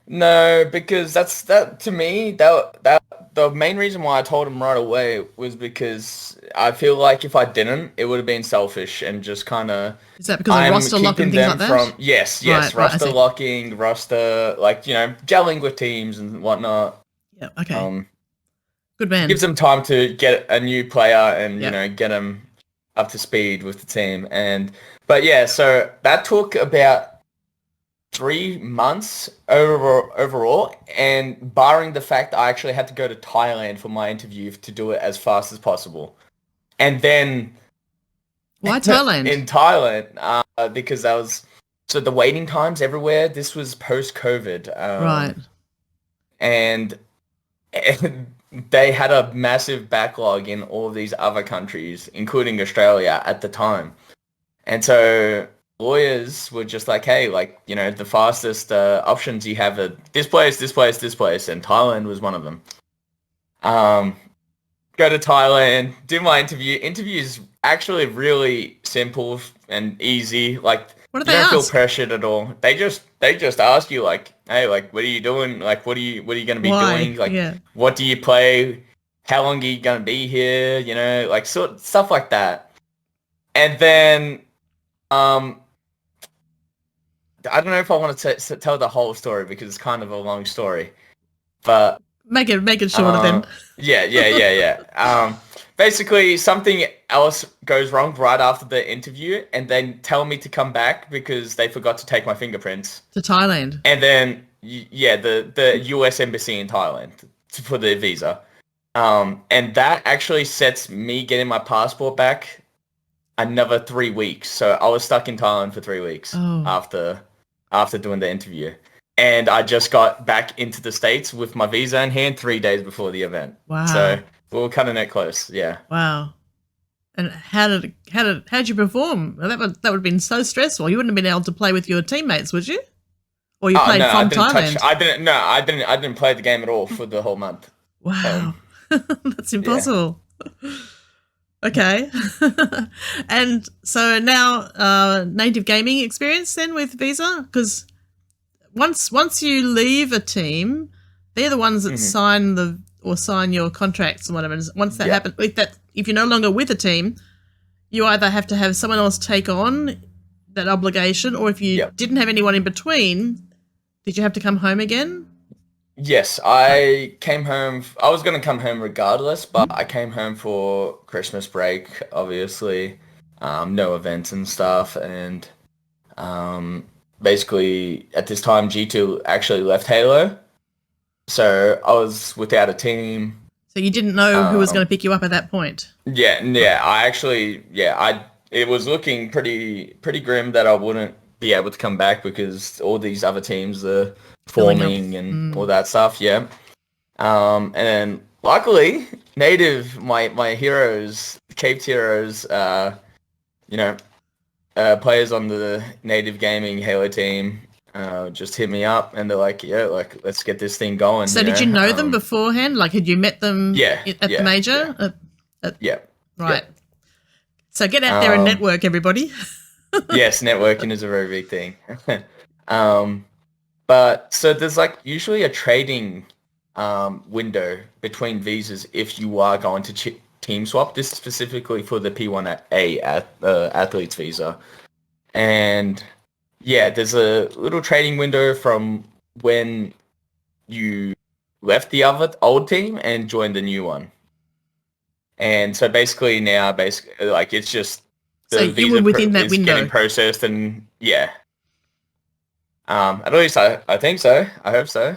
No, because that to me that the main reason why I told him right away was because I feel like if I didn't, it would have been selfish and just kind of. Is that because of roster lock and things like that? Yes, roster locking, roster gelling with teams and whatnot. Yeah. Okay. Good man. Gives them time to get a new player and get them up to speed with the team so that took about 3 months overall, and barring the fact I actually had to go to Thailand for my interview to do it as fast as possible. And then why Thailand? In Thailand, because that was so the waiting times everywhere. This was post-COVID, right? And they had a massive backlog in all of these other countries, including Australia at the time. And so lawyers were just like, hey, the fastest options you have are this place, this place, this place. And Thailand was one of them. Go to Thailand, do my interview. Interview is actually really simple and easy. What do you they don't ask? feel pressured at all. They just ask you hey, what are you doing? What are you going to be doing? What do you play? How long are you going to be here? Stuff like that. And then, I don't know if I want to tell the whole story because it's kind of a long story, but make it shorter then. Yeah. Basically, something else goes wrong right after the interview, and then tell me to come back because they forgot to take my fingerprints to Thailand. And then, the U.S. Embassy in Thailand for the visa, and that actually sets me getting my passport back another 3 weeks. So I was stuck in Thailand for 3 weeks after doing the interview. And I just got back into the States with my visa in hand 3 days before the event. Wow. So we were cutting it close, yeah. Wow. And how did you perform? That would have been so stressful. You wouldn't have been able to play with your teammates, would you? Or you played from Thailand? I didn't play the game at all for the whole month. Wow. That's impossible. Yeah. Okay. And so now native gaming experience then with Visa? Because once you leave a team, they're the ones that sign your contracts and whatever. And once that happens, if you're no longer with a team, you either have to have someone else take on that obligation, or if you didn't have anyone in between, did you have to come home again? Yes, I came home. I was going to come home regardless, but I came home for Christmas break, obviously. No events and stuff. And basically, at this time, G2 actually left Halo. So I was without a team. So you didn't know who was going to pick you up at that point? Yeah. It was looking pretty grim that I wouldn't be able to come back because all these other teams are forming and all that stuff, and then luckily native my heroes, caped heroes, players on the native gaming Halo team just hit me up and they're like, let's get this thing going. So did you know them beforehand? Had you met them at the major? Right. So get out there and network, everybody. Yes, networking is a very big thing. But so there's usually a trading window between visas if you are going to team swap. This is specifically for the P1A athlete's visa. And there's a little trading window from when you left the old team and joined the new one. And so basically now, it's just the so you were within that window getting processed, and at least I think so. I hope so.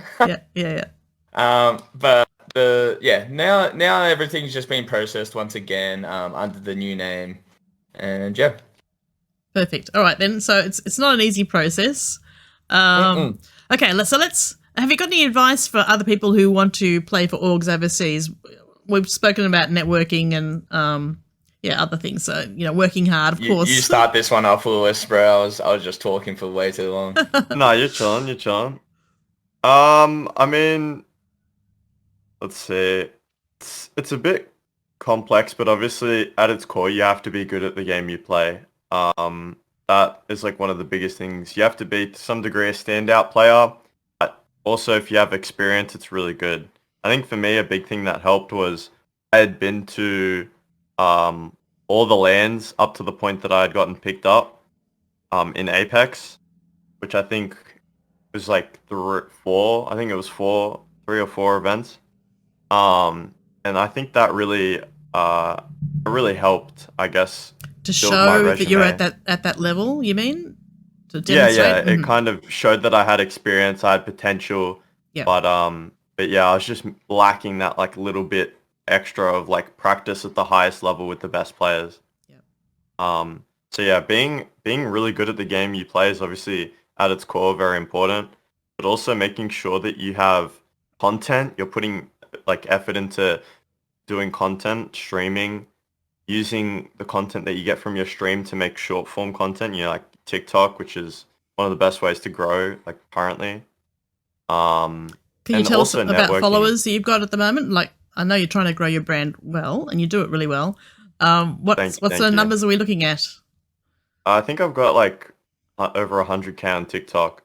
Yeah. But now everything's just being processed once again under the new name, and Perfect. All right then. So it's not an easy process. Okay. Let's. Have you got any advice for other people who want to play for orgs overseas? We've spoken about networking and other things. So, working hard, of course. You start this one off, Lewis, bro. I was just talking for way too long. No, you're chilling. I mean, let's see. It's a bit complex, but obviously at its core, you have to be good at the game you play. That is like one of the biggest things. You have to be to some degree a standout player. But also, if you have experience, it's really good. I think for me, a big thing that helped was I had been to all the lands up to the point that I had gotten picked up in Apex, which I think was like four. I think it was 3 or 4 events. And I think that really helped, I guess, to build my show that you're resume. at that level, you mean? To Yeah, demonstrate? it kind of showed that I had experience, I had potential, Yeah. but yeah, I was just lacking that like little bit extra of like practice at the highest level with the best players. Yeah. So yeah, being really good at the game you play is obviously at its core very important, but also making sure that you have content, you're putting like effort into doing content, streaming, using the content that you get from your stream to make short form content, like TikTok, which is one of the best ways to grow like currently. Can you and tell us also about networking. followers that you've got at the moment? Like, I know you're trying to grow your brand well, and you do it really well. What Thank sort of you. numbers are we looking at? I think I've got like over 100K on TikTok.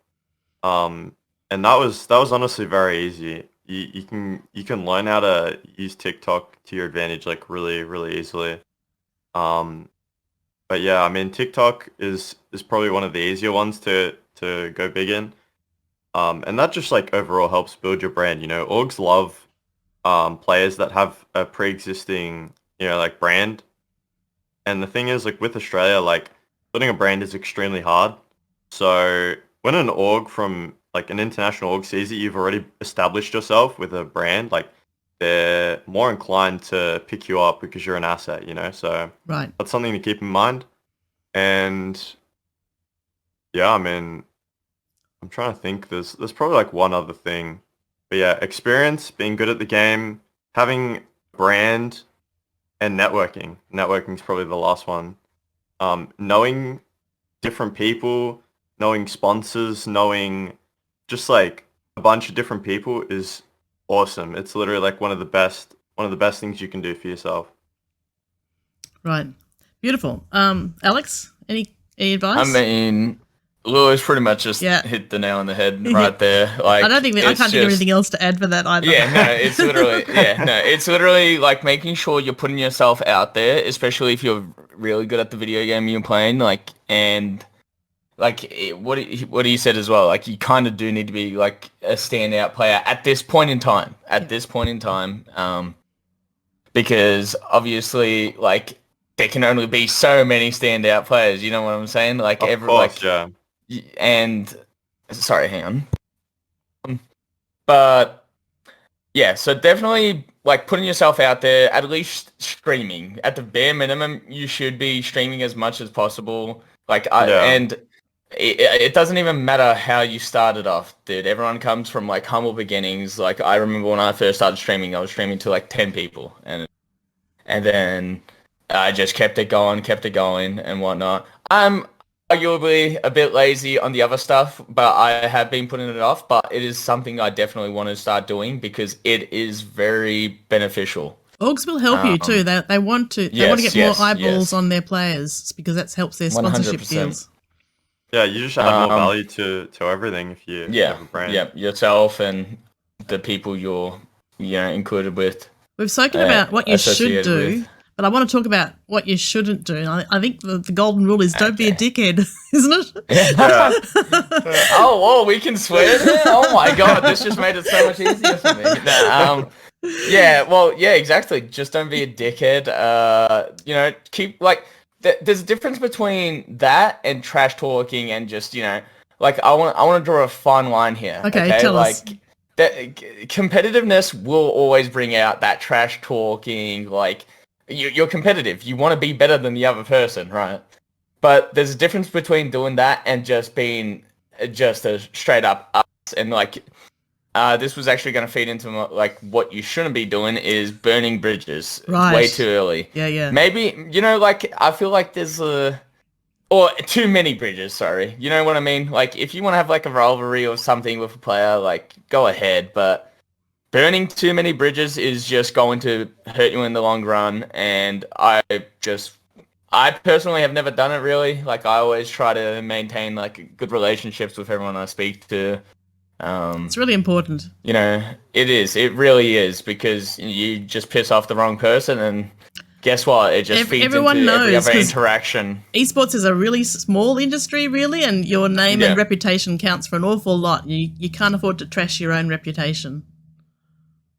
And that was honestly very easy. You can learn how to use TikTok to your advantage like really, really easily. But yeah, I mean TikTok is probably one of the easier ones to go big in. And that just like overall helps build your brand. Orgs love players that have a pre-existing, like brand. And the thing is, like with Australia, like building a brand is extremely hard. So when an org from like an international org sees that you've already established yourself with a brand, like they're more inclined to pick you up because you're an asset, So Right. that's something to keep in mind. And yeah, I mean, I'm trying to think. There's probably like one other thing, but yeah, experience, being good at the game, having brand, and networking. Networking is probably the last one. Knowing different people, knowing sponsors, knowing just like a bunch of different people is awesome. It's literally like one of the best things you can do for yourself. Right. Beautiful. Aleks, any advice? I mean, Lewis pretty much just hit the nail on the head right there. Like, I can't think of anything else to add for that either. Yeah, no, it's literally like making sure you're putting yourself out there, especially if you're really good at the video game you're playing. Like, and like what he said as well. Like, you kind of do need to be like a standout player at this point in time. Because obviously, like, there can only be so many standout players. You know what I'm saying? Like, Yeah. And sorry, hang on. But yeah, so definitely like putting yourself out there, at least streaming. At the bare minimum, you should be streaming as much as possible. And it doesn't even matter how you started off, dude. Everyone comes from like humble beginnings. Like, I remember when I first started streaming, I was streaming to like 10 people, and then I just kept it going and whatnot. I'm arguably a bit lazy on the other stuff, but I have been putting it off. But it is something I definitely want to start doing because it is very beneficial. Orgs will help you too. They want to get more eyeballs on their players because that helps their sponsorship 100%. deals. Yeah, you just add more value to everything if you have a brand. Yeah, yourself and the people you're included with. We've spoken about what you should do. With. But I want to talk about what you shouldn't do. I think the golden rule is don't be a dickhead, isn't it? Yeah. Oh, whoa, we can swear there? Oh my god, this just made it so much easier for me. Yeah, exactly. Just don't be a dickhead. Keep like there's a difference between that and trash talking and just like I want to draw a fine line here. Okay, tell us. That competitiveness will always bring out that trash talking, like. You're competitive. You want to be better than the other person, right? But there's a difference between doing that and just being just a straight up us and like this was actually going to feed into like what you shouldn't be doing is burning bridges. Right. Way too early. Yeah. Maybe, like I feel like there's or too many bridges, sorry. You know what I mean? Like if you want to have like a rivalry or something with a player, like go ahead, but burning too many bridges is just going to hurt you in the long run, and I personally have never done it really. Like I always try to maintain like good relationships with everyone I speak to. It's really important. It is. It really is, because you just piss off the wrong person and guess what? It just feeds everyone into every knows, other interaction. Esports is a really small industry, really, and your name and reputation counts for an awful lot. You can't afford to trash your own reputation.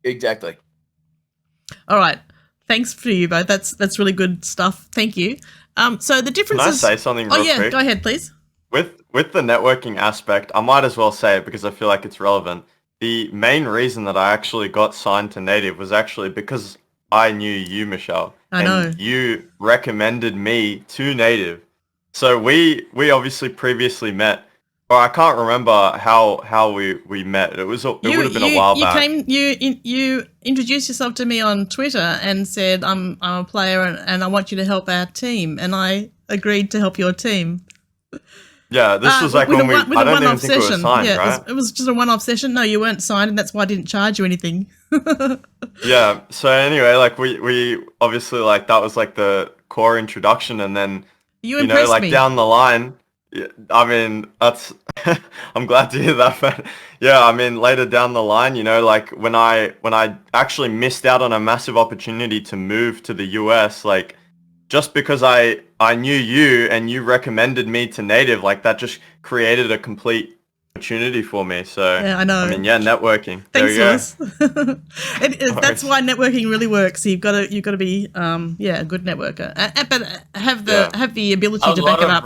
Exactly. All right. Thanks for you both. That's really good stuff. Thank you. So the differences... Can I say something real quick? Go ahead, please. With the networking aspect, I might as well say it because I feel like it's relevant. The main reason that I actually got signed to Native was actually because I knew you, Michelle. I know. You recommended me to Native. So we obviously previously met. Or I can't remember how we met. It would have been a while back. You introduced yourself to me on Twitter and said, I'm a player and I want you to help our team. And I agreed to help your team. Yeah, this was like when I don't even think we were signed, right? It was just a one-off session. No, you weren't signed, and that's why I didn't charge you anything. Yeah, so anyway, like we obviously, like, that was like the core introduction, and then, you know, like me. down the line, I mean, that's, I'm glad to hear that, but yeah, I mean, later down the line, like when I actually missed out on a massive opportunity to move to the US, like, just because I knew you and you recommended me to Native, like that just created a complete opportunity for me. So yeah, I know. I mean, yeah, networking. Thanks, Lewis. That's why networking really works. You've got to be a good networker, but have the ability to back it up.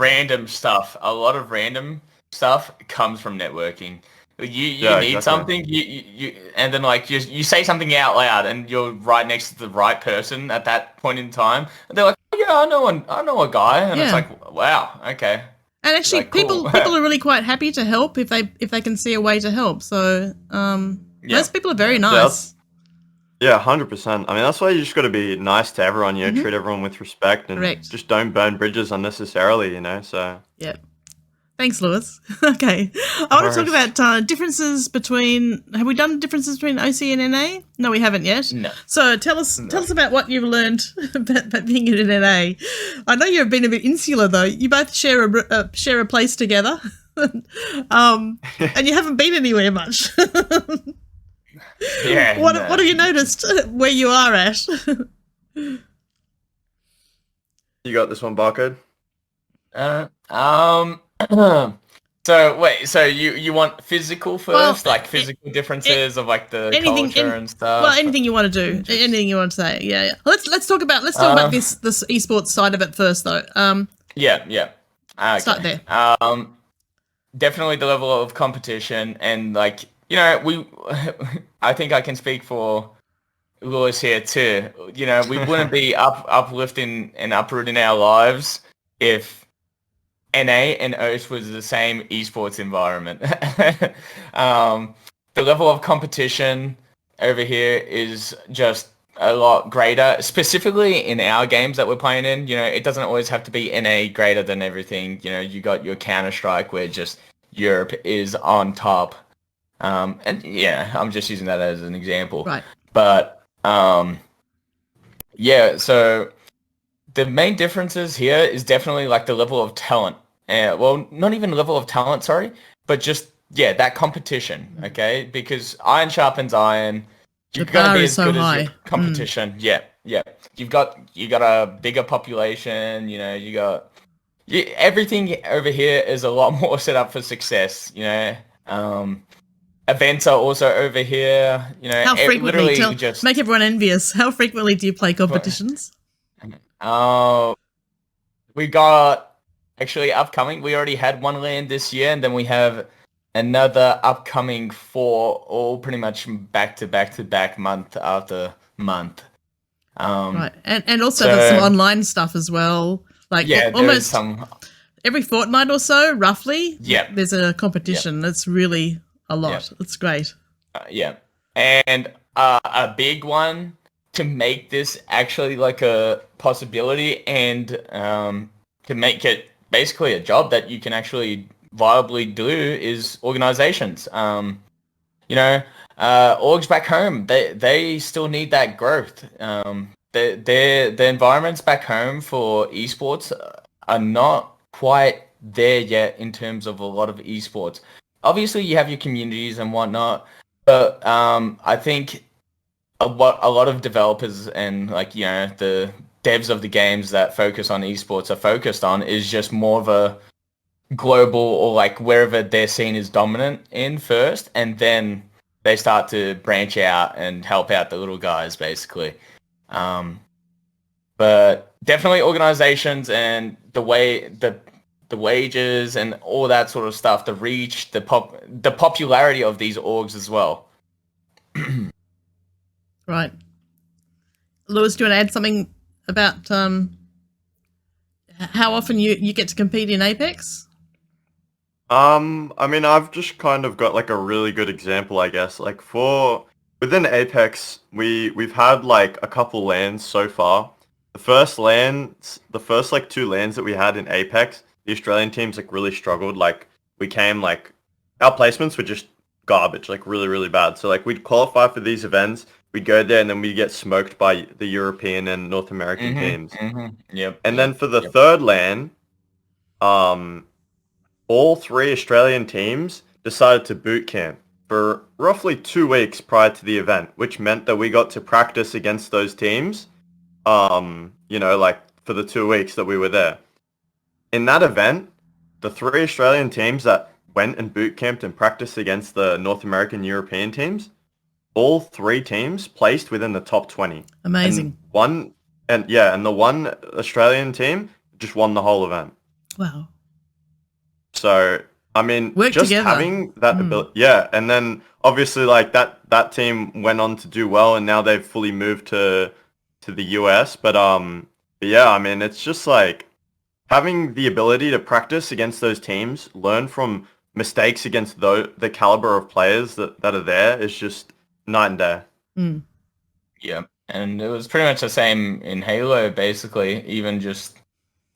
A lot of random stuff comes from networking. You need something, you and then like you say something out loud, and you're right next to the right person at that point in time, and they're like, oh, yeah, I know a guy, and it's like, wow, okay. And actually, like, cool. people are really quite happy to help if they can see a way to help. So most people are very nice. Yeah, 100%. I mean, that's why you just got to be nice to everyone. Treat everyone with respect, and just don't burn bridges unnecessarily. So yeah. Thanks, Lewis. Okay. I want to talk about differences between... Have we done differences between OC and NA? No, we haven't yet. No. So tell us about what you've learned about being in NA. I know you've been a bit insular, though. You both share a place together. And you haven't been anywhere much. Yeah. What have you noticed where you are at? You got this one, Barcode? So wait, so you want physical first, like physical differences of like the culture and stuff? Well, anything you want to do, anything you want to say, yeah. Let's talk about this esports side of it first, though. Yeah. Okay. Start there. Definitely the level of competition, and like I think I can speak for Lewis here too. We wouldn't be uplifting and uprooting our lives if NA and OCE was the same esports environment. The level of competition over here is just a lot greater, specifically in our games that we're playing in. It doesn't always have to be NA greater than everything. You got your Counter-Strike where just Europe is on top. And yeah, I'm just using that as an example. Right. But yeah, so the main differences here is definitely like the level of talent. Well, not even level of talent, sorry, but just, that competition, okay? Because iron sharpens iron. You've got to be as good as your competition. Yeah. You've got a bigger population, you got... everything over here is a lot more set up for success, Events are also over here, How frequently, make everyone envious, how frequently do you play competitions? We got actually upcoming. We already had one land this year, and then we have another upcoming 4, all pretty much back to back, month after month. Right, and also there's some online stuff as well. Like almost every fortnight or so, roughly. Yeah, there's a competition. That's really a lot. It's great. Yeah. And a big one to make this actually like a possibility and to make it basically a job that you can actually viably do is organizations. Orgs back home, they still need that growth. The environments back home for esports are not quite there yet in terms of a lot of esports. Obviously, you have your communities and whatnot, but I think a lot of developers and the devs of the games that focus on esports are focused on is just more of a global or like wherever their scene is dominant in first, and then they start to branch out and help out the little guys basically. But definitely organizations and the wages and all that sort of stuff, the reach, the popularity of these orgs as well. Right. Lewis, do you want to add something about how often you get to compete in Apex? I mean, I've just kind of got like a really good example, I guess. Like within Apex, we've had like a couple LANs so far. The first like 2 LANs that we had in Apex, the Australian teams like really struggled. Like we came like our placements were just garbage, like really, really bad. So like we'd qualify for these events, we'd go there and then we get smoked by the European and North American teams. Yep. And then for the third LAN, all 3 Australian teams decided to boot camp for roughly 2 weeks prior to the event, which meant that we got to practice against those teams, like for the 2 weeks that we were there. In that event, the 3 Australian teams that went and boot camped and practiced against the North American European teams, all 3 teams placed within the top 20. Amazing. And the one Australian team just won the whole event. Wow. So, I mean, Work just together. having that ability, yeah, and then obviously like that team went on to do well, and now they've fully moved to the US. But yeah, I mean, it's just like having the ability to practice against those teams, learn from mistakes against the caliber of players that are there is just night and day. Mm. Yeah, and it was pretty much the same in Halo, basically. Even just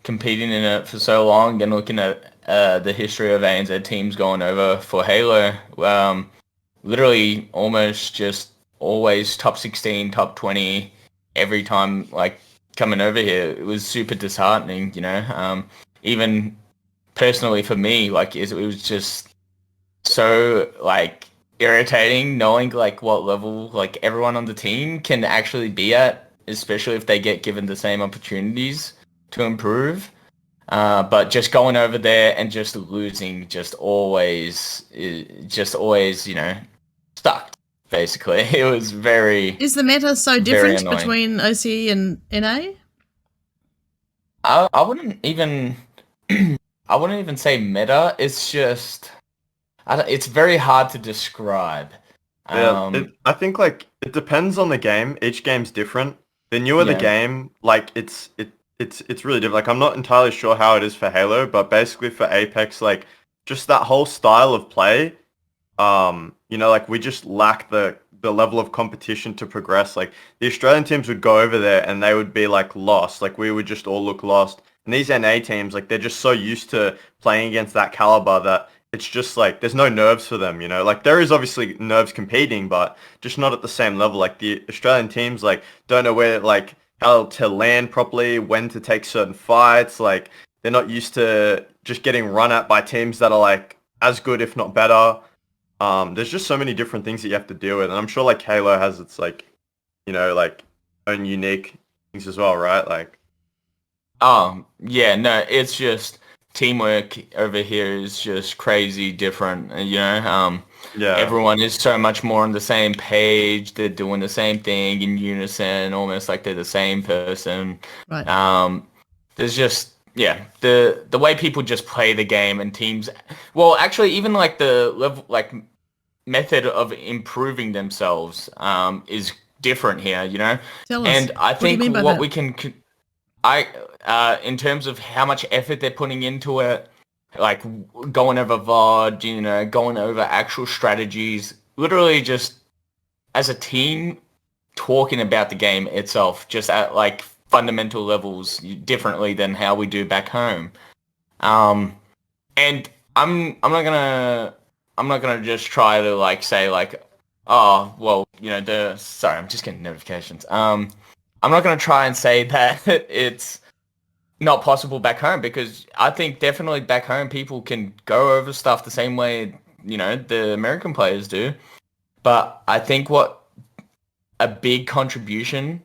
competing in it for so long and looking at the history of ANZ teams going over for Halo, literally almost just always top 16, top 20 every time, like coming over here. It was super disheartening, even personally for me, like it was just so like irritating knowing like what level like everyone on the team can actually be at, especially if they get given the same opportunities to improve. But just going over there and just losing, just always, stuck. Basically, it was very. Is the meta so different between OCE and NA? I wouldn't even. I wouldn't even say meta. It's just. It's very hard to describe. Yeah, I think like it depends on the game. Each game's different. The newer the game, like it's really different. Like I'm not entirely sure how it is for Halo, but basically for Apex, like just that whole style of play, like we just lack the level of competition to progress. Like the Australian teams would go over there and they would be like lost. Like we would just all look lost. And these NA teams, like they're just so used to playing against that caliber that it's just like there's no nerves for them, Like there is obviously nerves competing, but just not at the same level. Like the Australian teams like don't know where like how to land properly, when to take certain fights. Like they're not used to just getting run at by teams that are like as good if not better. There's just so many different things that you have to deal with, and I'm sure like Halo has its like like own unique things as well, right? Like it's just teamwork over here is just crazy different, everyone is so much more on the same page. They're doing the same thing in unison, almost like they're the same person. Right. There's just the way people just play the game and teams. Well, actually, even like the level, like method of improving themselves is different here. Tell us. And I What do you think mean by what that? we can, in terms of how much effort they're putting into it, like going over VOD, going over actual strategies, literally just as a team talking about the game itself, just at like fundamental levels differently than how we do back home. And I'm not gonna just try to like say like, oh well, you know, sorry, I'm just getting notifications. I'm not gonna try and say that it's not possible back home, because I think definitely back home people can go over stuff the same way, you know, the American players do. But I think what a big contribution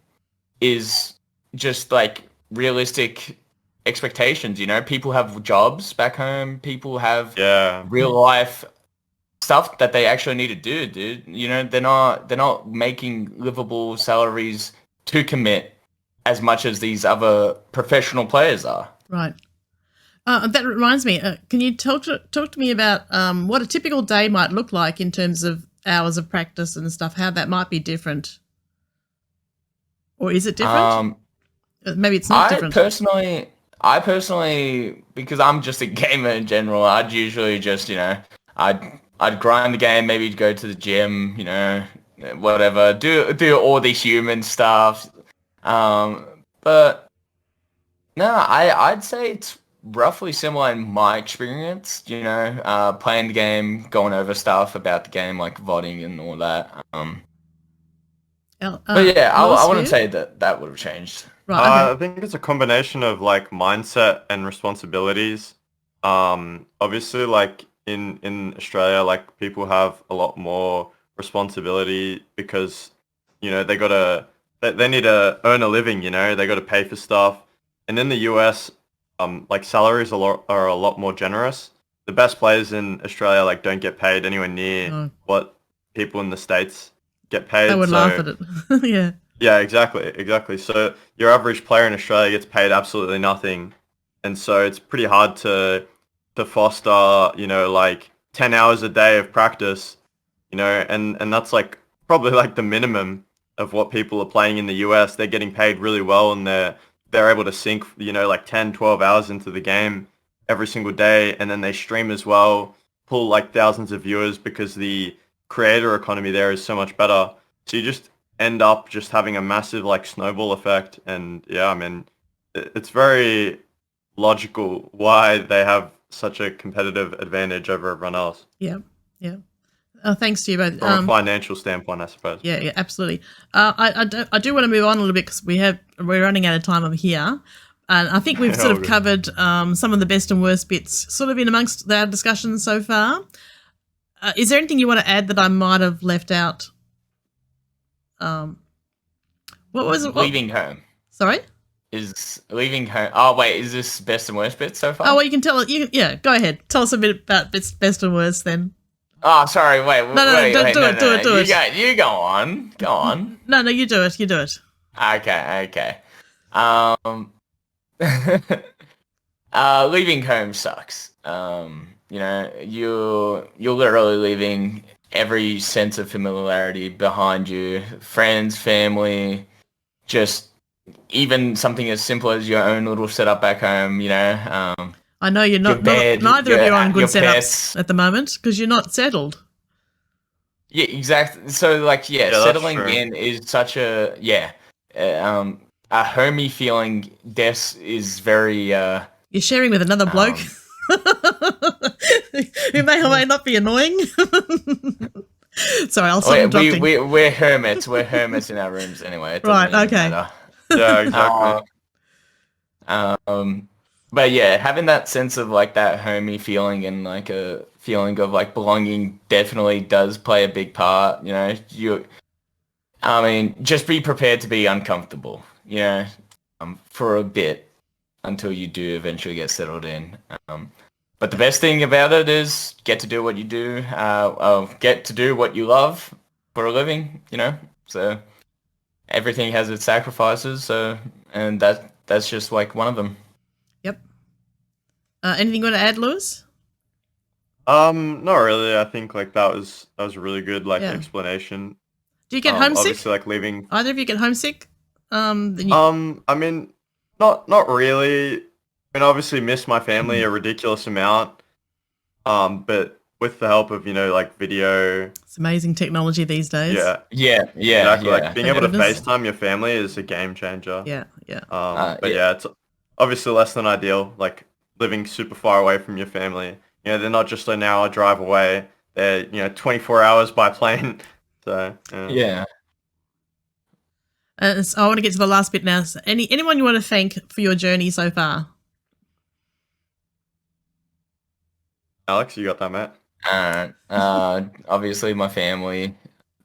is just like realistic expectations. You know, people have jobs back home. People have real life stuff that they actually need to do, dude. You know, they're not making livable salaries to commit as much as these other professional players are. Right. That reminds me. Can you talk to me about what a typical day might look like in terms of hours of practice and stuff? How that might be different, or is it different? Maybe it's not different. I personally, because I'm just a gamer in general, I'd usually just, you know, I'd grind the game, maybe go to the gym, you know, whatever, do all the human stuff. But no, I'd say it's roughly similar in my experience, you know, playing the game, going over stuff about the game, like voting and all that. But yeah, I wouldn't say that would have changed. Right, okay. I think it's a combination of like mindset and responsibilities. Obviously, like in Australia, like people have a lot more responsibility because, you know, they need to earn a living. You know, they got to pay for stuff. And in the US, like salaries are a lot more generous. The best players in Australia like don't get paid anywhere near what people in the States get paid. I would laugh at it. Yeah. Yeah, exactly. So your average player in Australia gets paid absolutely nothing, and so it's pretty hard to foster, you know, like 10 hours a day of practice, you know, and that's like probably like the minimum of what people are playing in the US. They're getting paid really well, and they're able to sink, you know, like 10, 12 hours into the game every single day, and then they stream as well, pull like thousands of viewers because the creator economy there is so much better. So you just end up just having a massive like snowball effect. And yeah, I mean, it's very logical why they have such a competitive advantage over everyone else. Yeah. Thanks to you both. From a financial standpoint, I suppose. Yeah, absolutely. I do want to move on a little bit because we're running out of time over here. And I think we've sort of covered some of the best and worst bits sort of in amongst our discussions so far. Is there anything you want to add that I might have left out? What was it? Leaving home. Sorry? Is leaving home. Oh, wait, is this best and worst bits so far? Oh, well, you can tell it. Yeah, go ahead. Tell us a bit about best and worst then. Oh, sorry, wait. No, do it. You go on. Go on. No, you do it. Okay. Leaving home sucks. You know, you're literally leaving every sense of familiarity behind you, friends, family, just even something as simple as your own little setup back home, you know. I know you're neither of you are on good setups at the moment because you're not settled. Yeah, exactly. So like, settling in is such a homey feeling. Is very. You're sharing with another bloke who may or may not be annoying. Sorry, I'll stop interrupting. We're hermits. We're hermits in our rooms anyway. Right. Okay. Yeah, exactly. But yeah, having that sense of like that homey feeling and like a feeling of like belonging definitely does play a big part. You know, just be prepared to be uncomfortable, you know, for a bit until you do eventually get settled in. But the best thing about it is get to do what you do, get to do what you love for a living, you know. So everything has its sacrifices. So, and that's just like one of them. Yep. Anything you want to add, Lewis? Not really. I think like that was a really good explanation. Do you get homesick? Obviously, like leaving. Either of you get homesick? I mean, not really. I mean, obviously miss my family a ridiculous amount. But with the help of, you know, like video. It's amazing technology these days. Yeah. Exactly. Like being able to Goodness. FaceTime your family is a game changer. Yeah. But yeah, it's obviously less than ideal. Like living super far away from your family. You know, they're not just an hour drive away. They're, you know, 24 hours by plane. So Yeah. So I want to get to the last bit now. So anyone you want to thank for your journey so far? Aleks, you got that, mate? Obviously my family.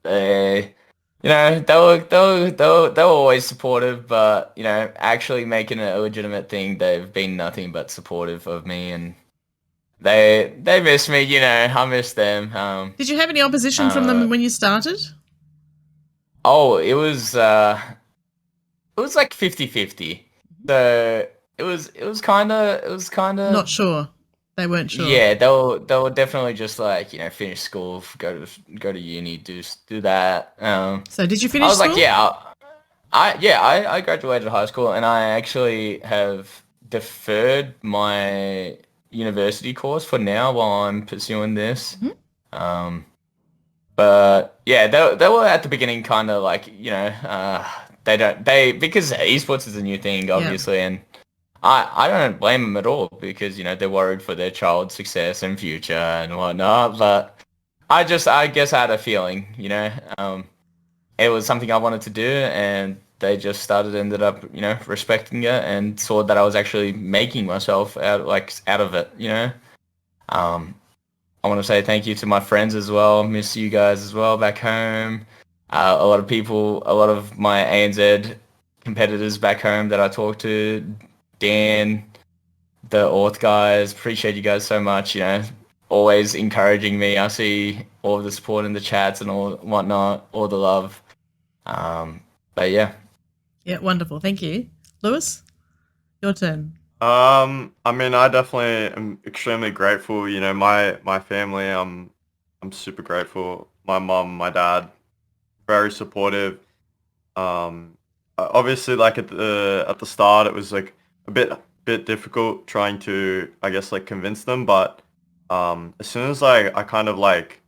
They, you know, they were always supportive, but you know, actually making it a legitimate thing, they've been nothing but supportive of me, and they miss me. You know, I miss them. Did you have any opposition from them when you started? Oh, it was like 50-50. So it was kind of Not sure. They weren't sure. Yeah, they were definitely just like, you know, finish school, go to uni, do that. So did you I finish was school? like, I graduated high school, and I actually have deferred my university course for now while I'm pursuing this. But yeah, they were at the beginning kind of like, you know, because esports is a new thing, obviously, and I don't blame them at all, because, you know, they're worried for their child's success and future and whatnot. But I guess I had a feeling, you know, it was something I wanted to do, and they just ended up, you know, respecting it and saw that I was actually making myself out of it, you know. I want to say thank you to my friends as well. Miss you guys as well back home. A lot of my ANZ competitors back home that I talk to, Dan, the Orth guys, appreciate you guys so much, you know, always encouraging me. I see all of the support in the chats and all whatnot, all the love. But yeah. Yeah, wonderful. Thank you. Lewis, your turn. I mean, I definitely am extremely grateful. You know, my family, I'm super grateful. My mom, my dad, very supportive. Obviously, like at the start, it was like a bit difficult trying to, I guess, like convince them. But as soon as I kind of like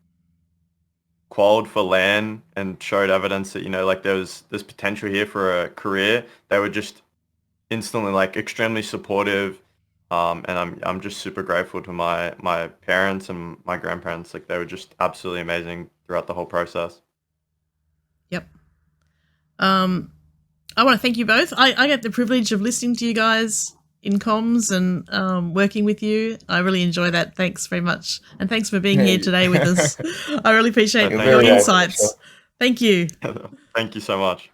qualified for LAN and showed evidence that, you know, like there's potential here for a career, they were just instantly like extremely supportive, and I'm just super grateful to my parents and my grandparents. Like they were just absolutely amazing throughout the whole process. Yep. I want to thank you both. I get the privilege of listening to you guys in comms and working with you. I really enjoy that. Thanks very much, and thanks for being here today with us. I really appreciate your insights. Thank you. Thank you so much.